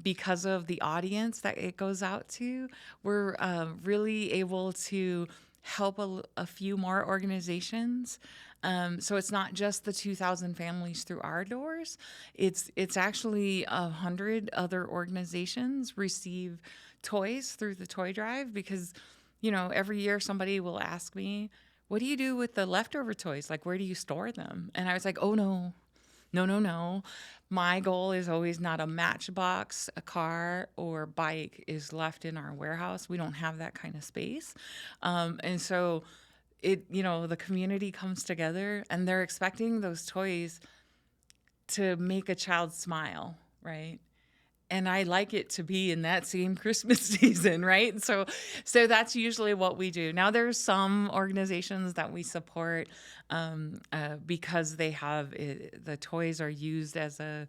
[SPEAKER 2] because of the audience that it goes out to, we're really able to help a few more organizations. So it's not just the 2,000 families through our doors. It's actually 100 other organizations receive toys through the toy drive, because, every year somebody will ask me, what do you do with the leftover toys? Like, where do you store them? And I was like, oh, no. My goal is always not a matchbox, a car, or bike is left in our warehouse. We don't have that kind of space. And so the community comes together and they're expecting those toys to make a child smile, right? And I like it to be in that same Christmas season, right? So that's usually what we do. Now, there's some organizations that we support because they have the toys are used as a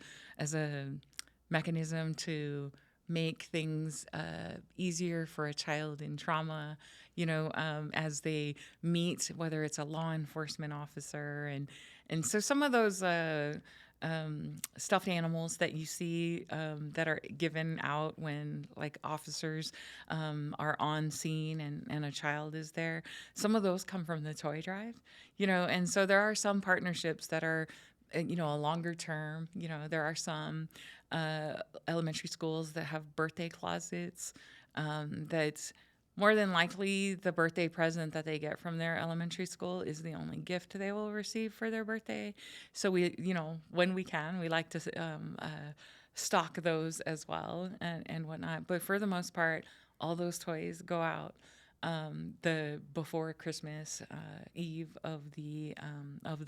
[SPEAKER 2] mechanism to make things easier for a child in trauma, as they meet, whether it's a law enforcement officer. And so some of those stuffed animals that you see that are given out when, like, officers are on scene and a child is there, some of those come from the toy drive, and so there are some partnerships that are a longer term. There are some elementary schools that have birthday closets that's more than likely the birthday present that they get from their elementary school is the only gift they will receive for their birthday. So we, when we can, we like to stock those as well and whatnot. But for the most part, all those toys go out the before Christmas Eve of the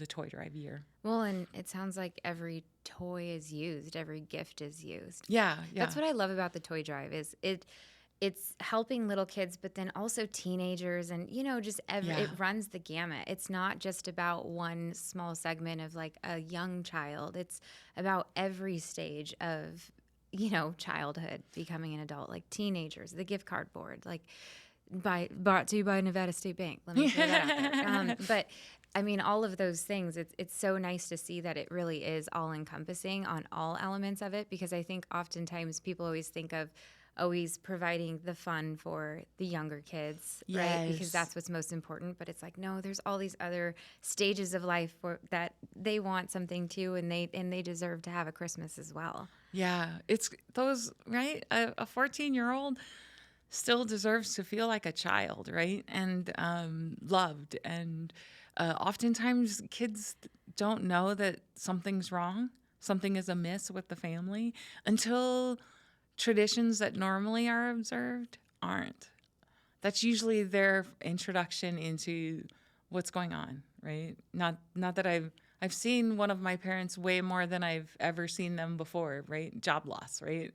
[SPEAKER 2] toy drive year.
[SPEAKER 1] Well, and it sounds like every toy is used, every gift is used.
[SPEAKER 2] Yeah.
[SPEAKER 1] That's what I love about the toy drive is it's helping little kids, but then also teenagers and, just it runs the gamut. It's not just about one small segment of, like, a young child. It's about every stage of, childhood, becoming an adult, like teenagers, the gift card board, like brought to you by Nevada State Bank. Let me throw that out there. But I mean, all of those things, it's so nice to see that it really is all encompassing on all elements of it, because I think oftentimes people always think of always providing the fun for the younger kids, right? Because that's what's most important. But it's like, no, there's all these other stages of life that they want something too, and they deserve to have a Christmas as well.
[SPEAKER 2] Yeah, it's those, right? A 14-year-old still deserves to feel like a child, right? And loved. And oftentimes kids don't know that something's wrong, something is amiss with the family until traditions that normally are observed aren't. That's usually their introduction into what's going on, right? Not that I've seen one of my parents way more than I've ever seen them before, right? Job loss, right?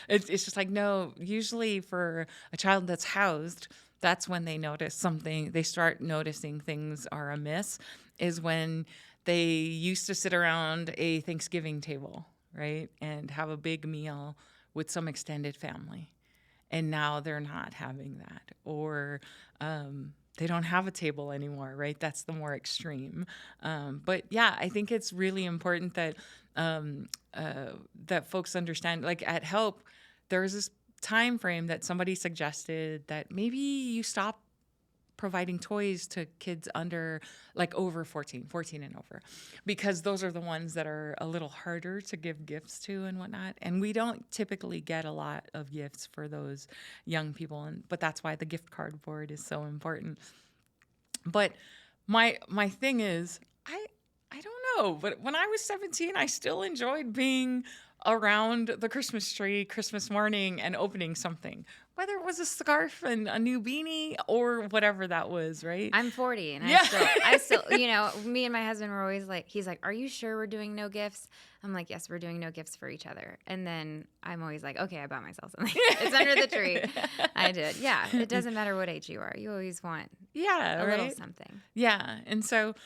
[SPEAKER 2] It's just like, no, usually for a child that's housed, that's when they notice something, they start noticing things are amiss, is when they used to sit around a Thanksgiving table, right? And have a big meal with some extended family. And now they're not having that. Or they don't have a table anymore, right? That's the more extreme. But yeah, I think it's really important that that folks understand. Like at Help, there's this time frame that somebody suggested that maybe you stop providing toys to kids under, like over 14 and over, because those are the ones that are a little harder to give gifts to and whatnot. And we don't typically get a lot of gifts for those young people. But that's why the gift card board is so important. But my thing is, I don't know, but when I was 17, I still enjoyed being around the Christmas tree Christmas morning and opening something, whether it was a scarf and a new beanie or whatever that was, right?
[SPEAKER 1] I'm 40 and
[SPEAKER 2] Yeah.
[SPEAKER 1] I still, me and my husband were always like, he's like, are you sure we're doing no gifts? I'm like, yes, we're doing no gifts for each other. And then I'm always like, okay, I bought myself something. It's under the tree. I did. Yeah. It doesn't matter what age you are. You always want a little something.
[SPEAKER 2] Yeah. And so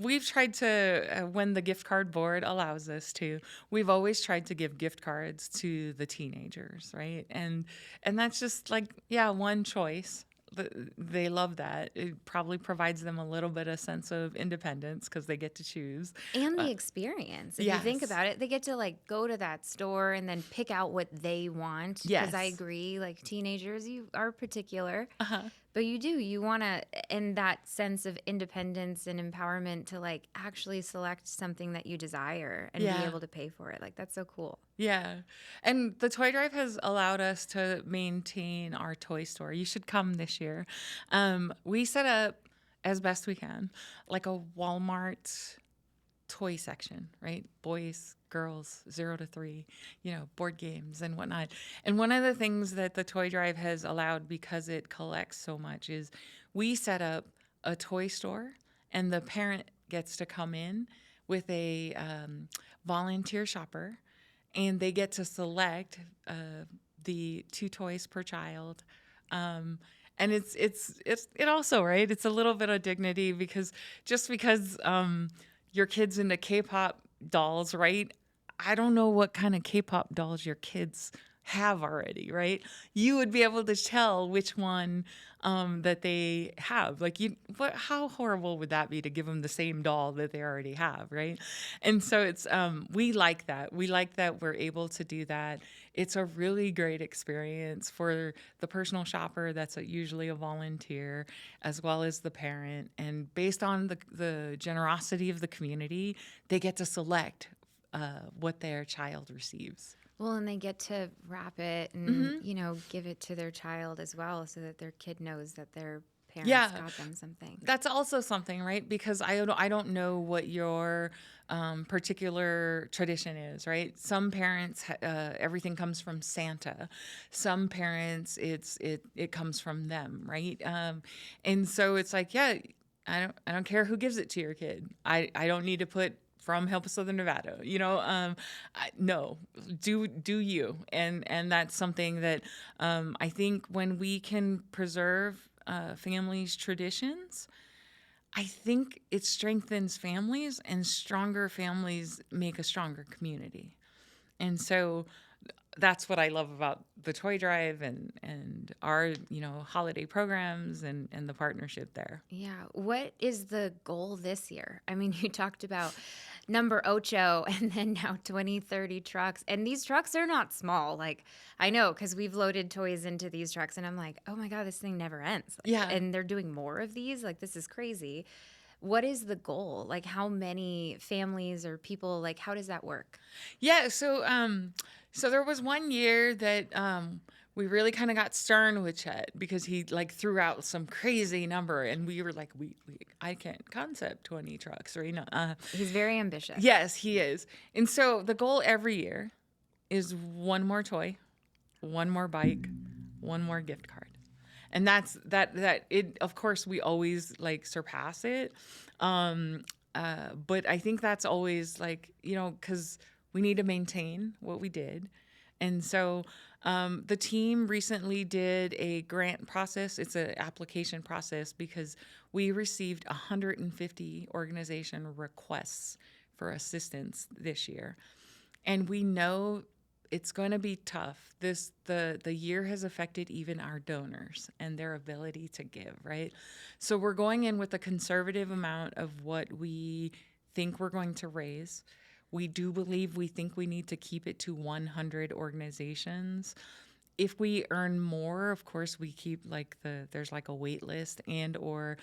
[SPEAKER 2] we've tried to, when the gift card board allows us to, we've always tried to give gift cards to the teenagers, right? And that's just like, yeah, one choice. They love that. It probably provides them a little bit of sense of independence because they get to choose.
[SPEAKER 1] And the experience. If you think about it, they get to like go to that store and then pick out what they want.
[SPEAKER 2] Yes.
[SPEAKER 1] Because I agree, like teenagers, you are particular.
[SPEAKER 2] Uh-huh.
[SPEAKER 1] But you want to, and that sense of independence and empowerment to like actually select something that you desire and be able to pay for it. Like that's so cool.
[SPEAKER 2] Yeah. And the Toy Drive has allowed us to maintain our toy store. You should come this year. We set up as best we can, like a Walmart toy section, right? Boys, girls, 0 to 3, board games and whatnot. And one of the things that the Toy Drive has allowed, because it collects so much, is we set up a toy store and the parent gets to come in with a volunteer shopper and they get to select the 2 toys per child. And it also, right? It's a little bit of dignity because your kid's into K-pop dolls, right? I don't know what kind of K-pop dolls your kids have already, right? You would be able to tell which one that they have. Like, how horrible would that be to give them the same doll that they already have, right? And so it's we like that. We like that we're able to do that. It's a really great experience for the personal shopper that's usually a volunteer, as well as the parent. And based on the generosity of the community, they get to select what their child receives.
[SPEAKER 1] Well, and they get to wrap it and, give it to their child as well so that their kid knows that their parents got them something.
[SPEAKER 2] That's also something, right? Because I don't know what your particular tradition is, right? Some parents, everything comes from Santa. Some parents, it comes from them, right? And so it's like, I don't care who gives it to your kid. I don't need to put from Help Southern Nevada, no, do you. And that's something that I think when we can preserve families' traditions, I think it strengthens families, and stronger families make a stronger community. And so that's what I love about the Toy Drive and our, holiday programs and the partnership there.
[SPEAKER 1] Yeah. What is the goal this year? I mean, you talked about number ocho and then now 20, 30 trucks. And these trucks are not small. Like, I know because we've loaded toys into these trucks and I'm like, oh my God, this thing never ends.
[SPEAKER 2] Yeah.
[SPEAKER 1] And they're doing more of these. Like, this is crazy. What is the goal? Like, how many families or people, like, how does that work?
[SPEAKER 2] Yeah. So there was one year that we really kind of got stern with Chet because he threw out some crazy number, and we were like, I can't concept 20 trucks, or
[SPEAKER 1] He's very ambitious.
[SPEAKER 2] Yes, he is. And so the goal every year is one more toy, one more bike, one more gift card. And that it, of course, we always like surpass it. But I think that's always like, because we need to maintain what we did. And so the team recently did a grant process. It's an application process because we received 150 organization requests for assistance this year. And we know it's going to be tough. The year has affected even our donors and their ability to give, right? So we're going in with a conservative amount of what we think we're going to raise. We think we need to keep it to 100 organizations. If we earn more, of course, we keep there's like a wait list, and or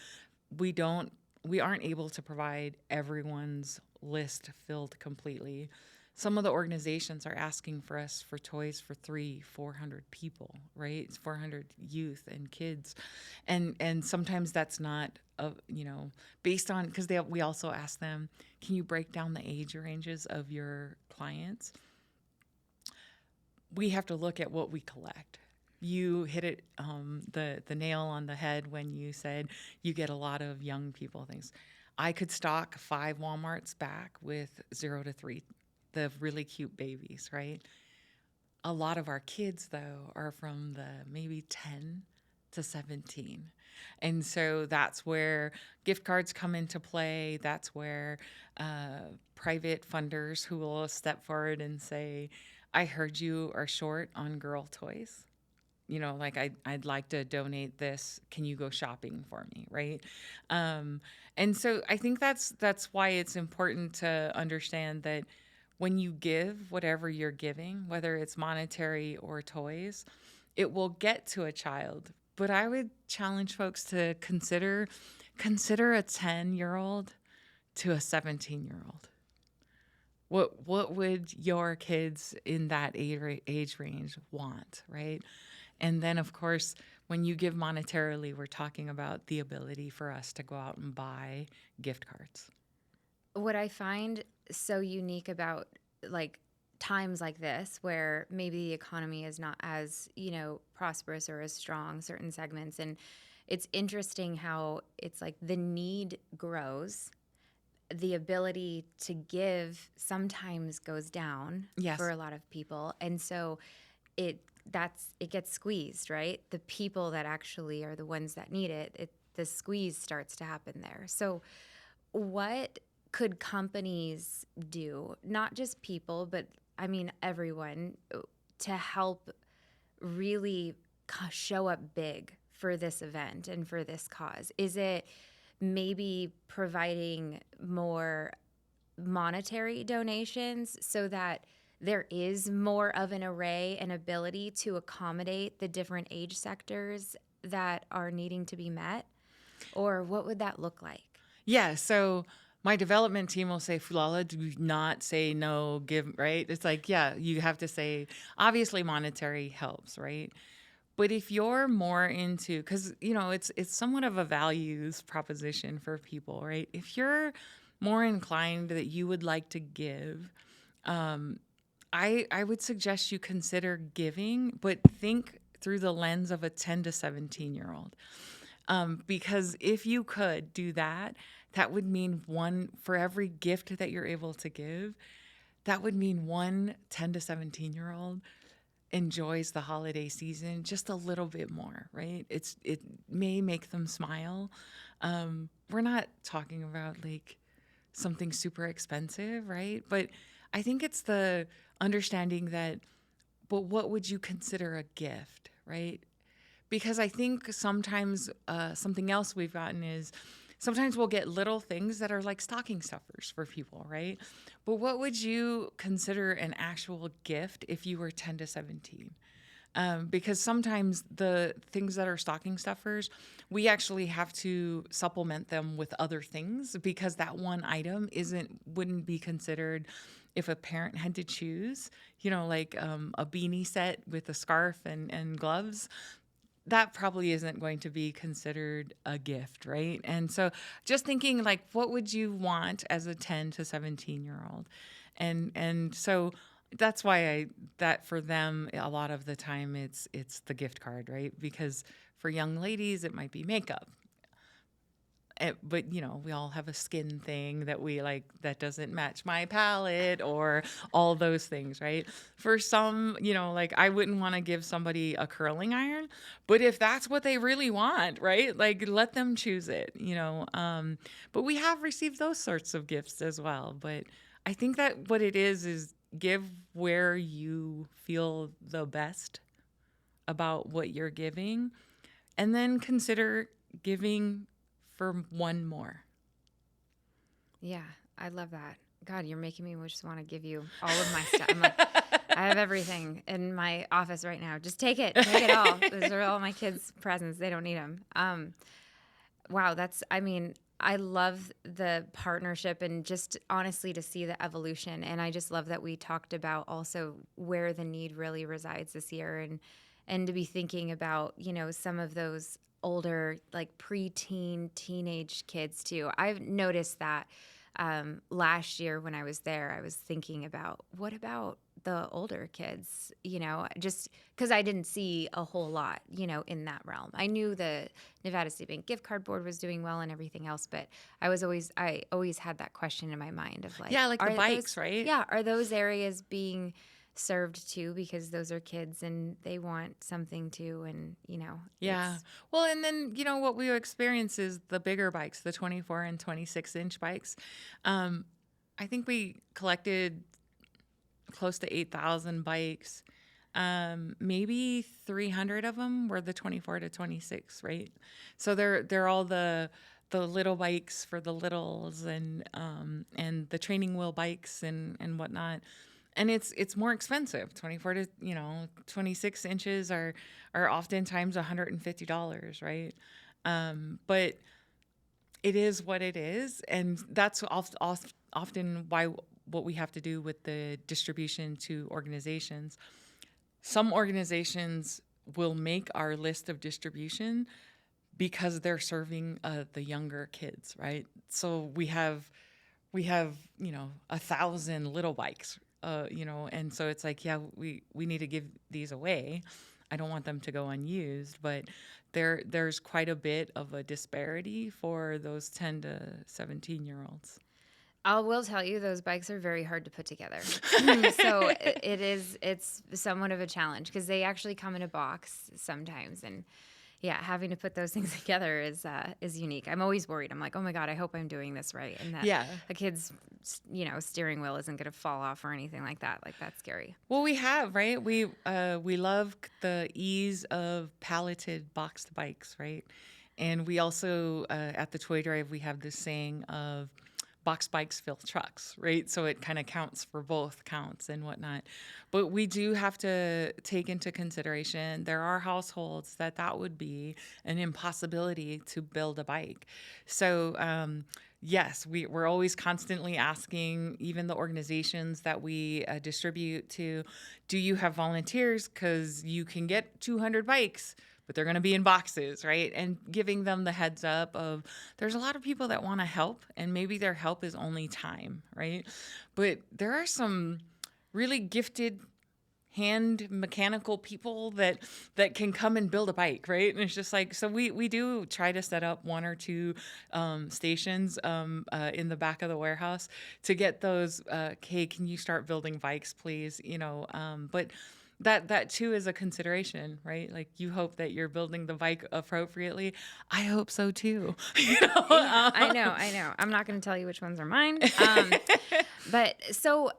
[SPEAKER 2] we aren't able to provide everyone's list filled completely. Some of the organizations are asking for us for toys for 400 people, right? It's 400 youth and kids. And sometimes that's not, based on, because we also ask them, can you break down the age ranges of your clients? We have to look at what we collect. You hit it, the nail on the head when you said you get a lot of young people things. I could stock 5 Walmarts back with 0 to 3, the really cute babies, right? A lot of our kids, though, are from the maybe 10 to 17. And so that's where gift cards come into play. That's where private funders who will step forward and say, I heard you are short on girl toys. I'd like to donate this. Can you go shopping for me, right? And so I think that's why it's important to understand that when you give whatever you're giving, whether it's monetary or toys, it will get to a child. But I would challenge folks to consider a 10-year-old to a 17-year-old. What would your kids in that age range want, right? And then, of course, when you give monetarily, we're talking about the ability for us to go out and buy gift cards.
[SPEAKER 1] What I find so unique about times like this where maybe the economy is not as, prosperous or as strong, certain segments, and it's interesting how it's like the need grows, the ability to give sometimes goes down.
[SPEAKER 2] Yes.
[SPEAKER 1] For a lot of people. And so it gets squeezed, right? The people that actually are the ones that need it, the squeeze starts to happen there. So what could companies do, not just people, but I mean everyone, to help really show up big for this event and for this cause? Is it maybe providing more monetary donations so that there is more of an array and ability to accommodate the different age sectors that are needing to be met? Or what would that look like?
[SPEAKER 2] Yeah, so my development team will say, Fuilala, do not say no, give, right? It's like, yeah, you have to say, obviously monetary helps, right? But if you're more into, because, it's somewhat of a values proposition for people, right? If you're more inclined that you would like to give, I would suggest you consider giving, but think through the lens of a 10 to 17-year-old. Because if you could do that, that would mean for every gift that you're able to give, that would mean 10 to 17-year-old enjoys the holiday season just a little bit more, right? It may make them smile. We're not talking about something super expensive, right? But I think it's the understanding that, but what would you consider a gift, right? Because I think sometimes something else we've gotten is sometimes we'll get little things that are like stocking stuffers for people, right? But what would you consider an actual gift if you were 10 to 17? Because sometimes the things that are stocking stuffers, we actually have to supplement them with other things because that one item wouldn't be considered if a parent had to choose, a beanie set with a scarf and gloves. That probably isn't going to be considered a gift, right? And so just thinking what would you want as a 10 to 17-year-old? And so that's why that for them, a lot of the time it's the gift card, right? Because for young ladies, it might be makeup. But we all have a skin thing that we like that doesn't match my palette or all those things, right? For some, like I wouldn't want to give somebody a curling iron, but if that's what they really want, right? Like let them choose it, but we have received those sorts of gifts as well. But I think that what it is give where you feel the best about what you're giving, and then consider giving for one more.
[SPEAKER 1] Yeah, I love that. God, you're making me just want to give you all of my stuff. I'm like, I have everything in my office right now. Just take it all. Those are all my kids' presents. They don't need them. Wow, I love the partnership and just honestly to see the evolution. And I just love that we talked about also where the need really resides this year, and to be thinking about, some of those older, like preteen, teenage kids too. I've noticed that last year when I was there, I was thinking about what about the older kids, just because I didn't see a whole lot, in that realm. I knew the Nevada State Bank gift card board was doing well and everything else, but I always had that question in my mind of like,
[SPEAKER 2] yeah, like the bikes, right?
[SPEAKER 1] Yeah, are those areas being served too, because those are kids and they want something too, and
[SPEAKER 2] Yeah. Well, and then what we experience is the bigger bikes, the 24 and 26-inch bikes. I think we collected close to 8,000 bikes. Maybe 300 of them were the 24 to 26, right? So they're all the little bikes for the littles, and the training wheel bikes and whatnot. And it's more expensive. 24 to 26 inches are oftentimes $150, right? But it is what it is, and that's often why what we have to do with the distribution to organizations. Some organizations will make our list of distribution because they're serving the younger kids, right? So we have 1,000 little bikes, and so it's like, yeah, we need to give these away. I don't want them to go unused, but there's quite a bit of a disparity for those 10 to 17-year-olds.
[SPEAKER 1] I will tell you, those bikes are very hard to put together. So it's somewhat of a challenge because they actually come in a box sometimes. And yeah, having to put those things together is unique. I'm always worried. I'm like, oh my God, I hope I'm doing this right. And that a kid's, steering wheel isn't going to fall off or anything like that. Like, that's scary.
[SPEAKER 2] Well, we have, right? We love the ease of palleted boxed bikes, right? And we also, at the Toy Drive, we have this saying of box bikes fill trucks, right? So it kind of counts for both counts and whatnot. But we do have to take into consideration there are households that would be an impossibility to build a bike. So yes, we're always constantly asking even the organizations that we distribute to, do you have volunteers? Because you can get 200 bikes, but they're going to be in boxes, right? And giving them the heads up of there's a lot of people that want to help, and maybe their help is only time, right? But there are some really gifted hand mechanical people that can come and build a bike, right? And it's just like, so we do try to set up one or two stations in the back of the warehouse to get those, hey, can you start building bikes, please? But that too is a consideration, right? Like, you hope that you're building the bike appropriately. I hope so too.
[SPEAKER 1] I know. I'm not going to tell you which ones are mine. But so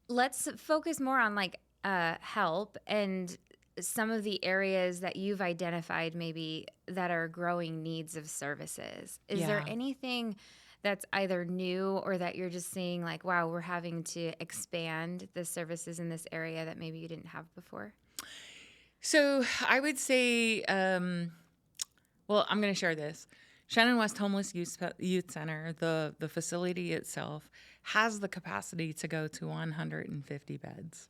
[SPEAKER 1] let's focus more on like help and some of the areas that you've identified maybe that are growing needs of services. Is there anything that's either new or that you're just seeing like, wow, we're having to expand the services in this area that maybe you didn't have before?
[SPEAKER 2] So I would say, well, I'm going to share this. Shannon West Homeless Youth Center, the facility itself, has the capacity to go to 150 beds.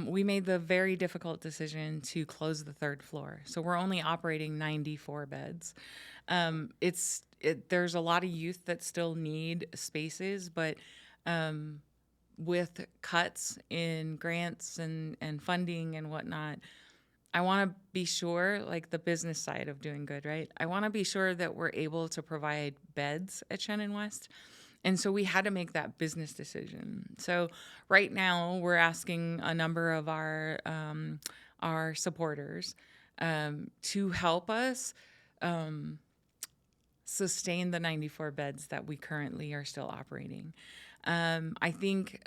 [SPEAKER 2] We made the very difficult decision to close the third floor. So we're only operating 94 beds. There's a lot of youth that still need spaces, but with cuts in grants and funding and whatnot, I want to be sure, like the business side of doing good, right? I want to be sure that we're able to provide beds at Shannon West. And so we had to make that business decision. So right now we're asking a number of our supporters to help us sustain the 94 beds that we currently are still operating. I think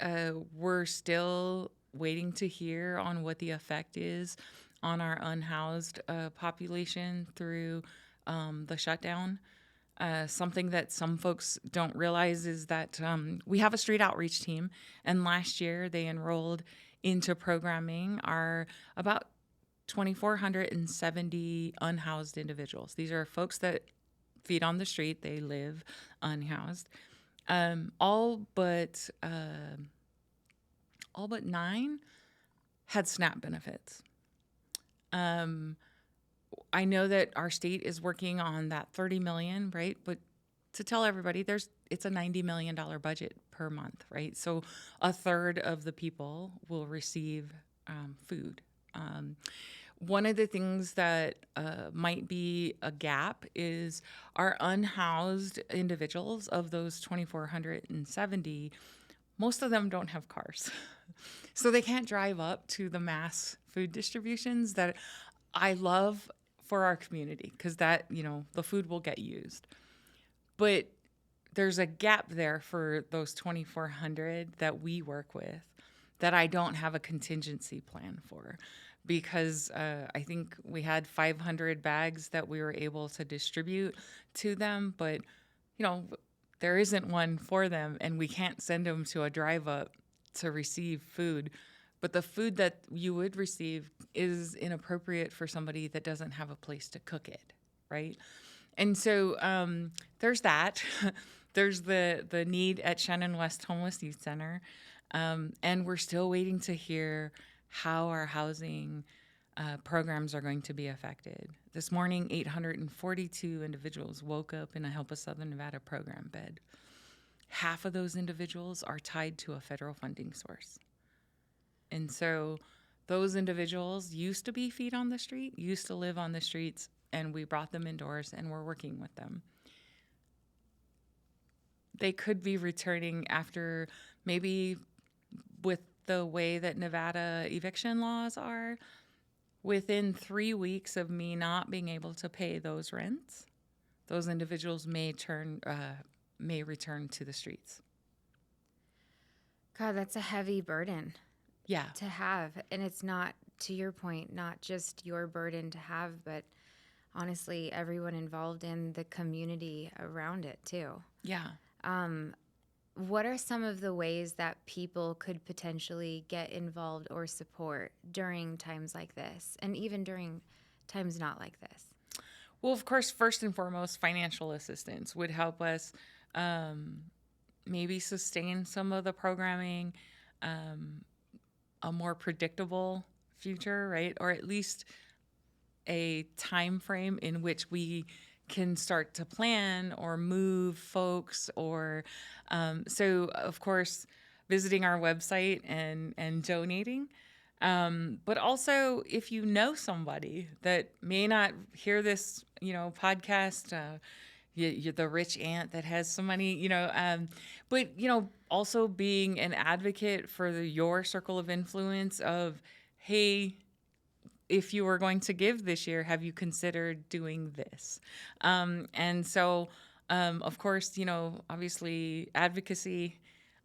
[SPEAKER 2] we're still waiting to hear on what the effect is on our unhoused population through the shutdown. Something that some folks don't realize is that we have a street outreach team, and last year they enrolled into programming our about 2,470 unhoused individuals. These are folks that feed on the street, they live unhoused. All but 9 had SNAP benefits. I know that our state is working on that $30 million, right? But to tell everybody, it's a $90 million budget per month, right? So a third of the people will receive food. One of the things that might be a gap is our unhoused individuals. Of those 2,470, most of them don't have cars. So they can't drive up to the mass food distributions that I love for our community, because that, the food will get used. But there's a gap there for those 2,400 that we work with that I don't have a contingency plan for, because I think we had 500 bags that we were able to distribute to them, but there isn't one for them, and we can't send them to a drive up to receive food. But the food that you would receive is inappropriate for somebody that doesn't have a place to cook it, right? And so there's that. There's the need at Shannon West Homeless Youth Center. And we're still waiting to hear how our housing programs are going to be affected. This morning, 842 individuals woke up in a Help Us Southern Nevada program bed. Half of those individuals are tied to a federal funding source. And so those individuals used to be feet on the street, used to live on the streets, and we brought them indoors and we're working with them. They could be returning after, maybe with the way that Nevada eviction laws are, within 3 weeks of me not being able to pay those rents, those individuals may return to the streets.
[SPEAKER 1] God, that's a heavy burden.
[SPEAKER 2] Yeah.
[SPEAKER 1] To have. And it's not, to your point, not just your burden to have, but honestly, everyone involved in the community around it too.
[SPEAKER 2] Yeah.
[SPEAKER 1] What are some of the ways that people could potentially get involved or support during times like this, and even during times not like this?
[SPEAKER 2] Well, of course, first and foremost, financial assistance would help us maybe sustain some of the programming, a more predictable future, right? Or at least a time frame in which we can start to plan or move folks, or so of course visiting our website and donating, but also if you know somebody that may not hear this podcast, you're the rich aunt that has some money, but also being an advocate for your circle of influence of, hey, if you were going to give this year, have you considered doing this? And so, of course, obviously advocacy,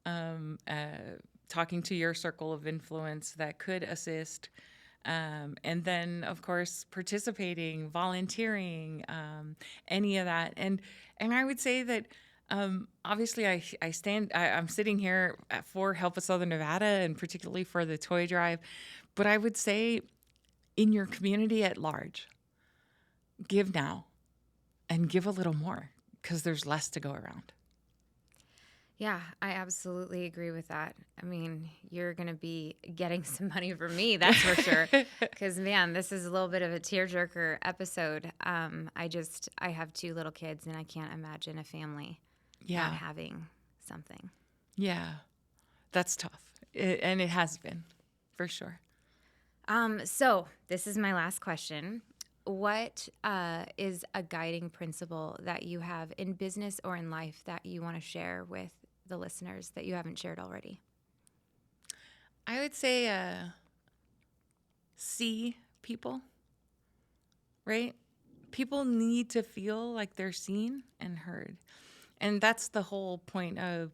[SPEAKER 2] talking to your circle of influence that could assist. And then, of course, participating, volunteering, any of that. And I would say that, obviously, I'm sitting here for Help Us Southern Nevada, and particularly for the Toy Drive. But I would say, in your community at large, give now and give a little more, because there's less to go around.
[SPEAKER 1] Yeah, I absolutely agree with that. I mean, you're going to be getting some money from me, that's for sure. Because, man, this is a little bit of a tearjerker episode. I have 2 little kids, and I can't imagine a family not having something.
[SPEAKER 2] Yeah. that's tough. And it has been, for sure.
[SPEAKER 1] So this is my last question. What is a guiding principle that you have in business or in life that you want to share with the listeners that you haven't shared already?
[SPEAKER 2] I would say see people, right? People need to feel like they're seen and heard. And that's the whole point of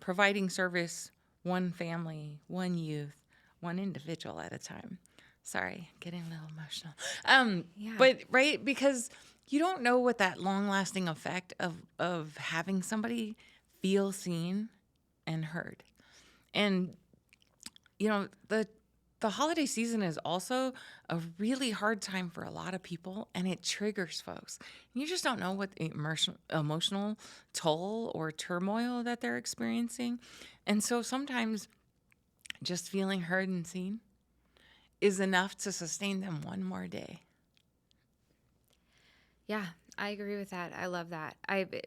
[SPEAKER 2] providing service one family, one youth, one individual at a time. Sorry, getting a little emotional.
[SPEAKER 1] Yeah.
[SPEAKER 2] But right, because you don't know what that long-lasting effect of having somebody feel seen and heard. And the holiday season is also a really hard time for a lot of people, and it triggers folks. You just don't know what the emotional toll or turmoil that they're experiencing. And so sometimes just feeling heard and seen is enough to sustain them one more day.
[SPEAKER 1] Yeah, I agree with that. I love that.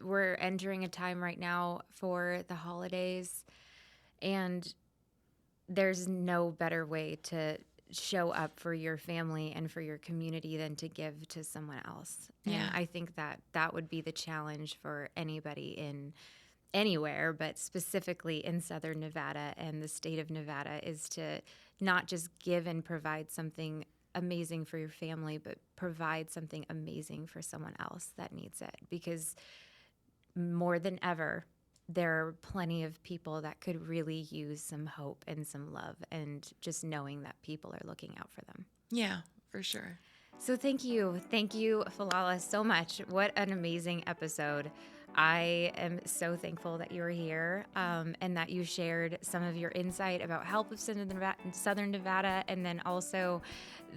[SPEAKER 1] We're entering a time right now for the holidays, and there's no better way to show up for your family and for your community than to give to someone else. And
[SPEAKER 2] Yeah.
[SPEAKER 1] I think that would be the challenge for anybody in anywhere, but specifically in Southern Nevada and the state of Nevada, is to not just give and provide something amazing for your family, but provide something amazing for someone else that needs it. Because more than ever, there are plenty of people that could really use some hope and some love, and just knowing that people are looking out for them.
[SPEAKER 2] Yeah, for sure.
[SPEAKER 1] So thank you, Fuilala, so much. What an amazing episode. I am so thankful that you were here, and that you shared some of your insight about Help of Southern Nevada, and then also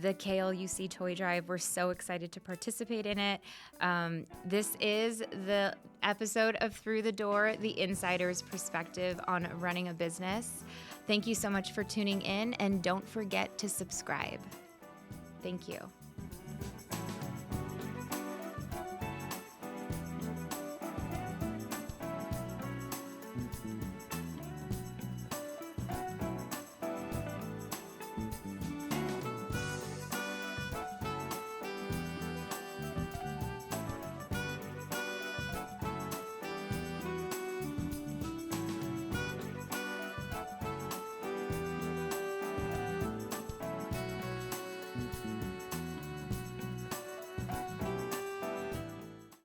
[SPEAKER 1] the KLUC Toy Drive. We're so excited to participate in it. This is the episode of Through the Door, the insider's perspective on running a business. Thank you so much for tuning in, and don't forget to subscribe. Thank you.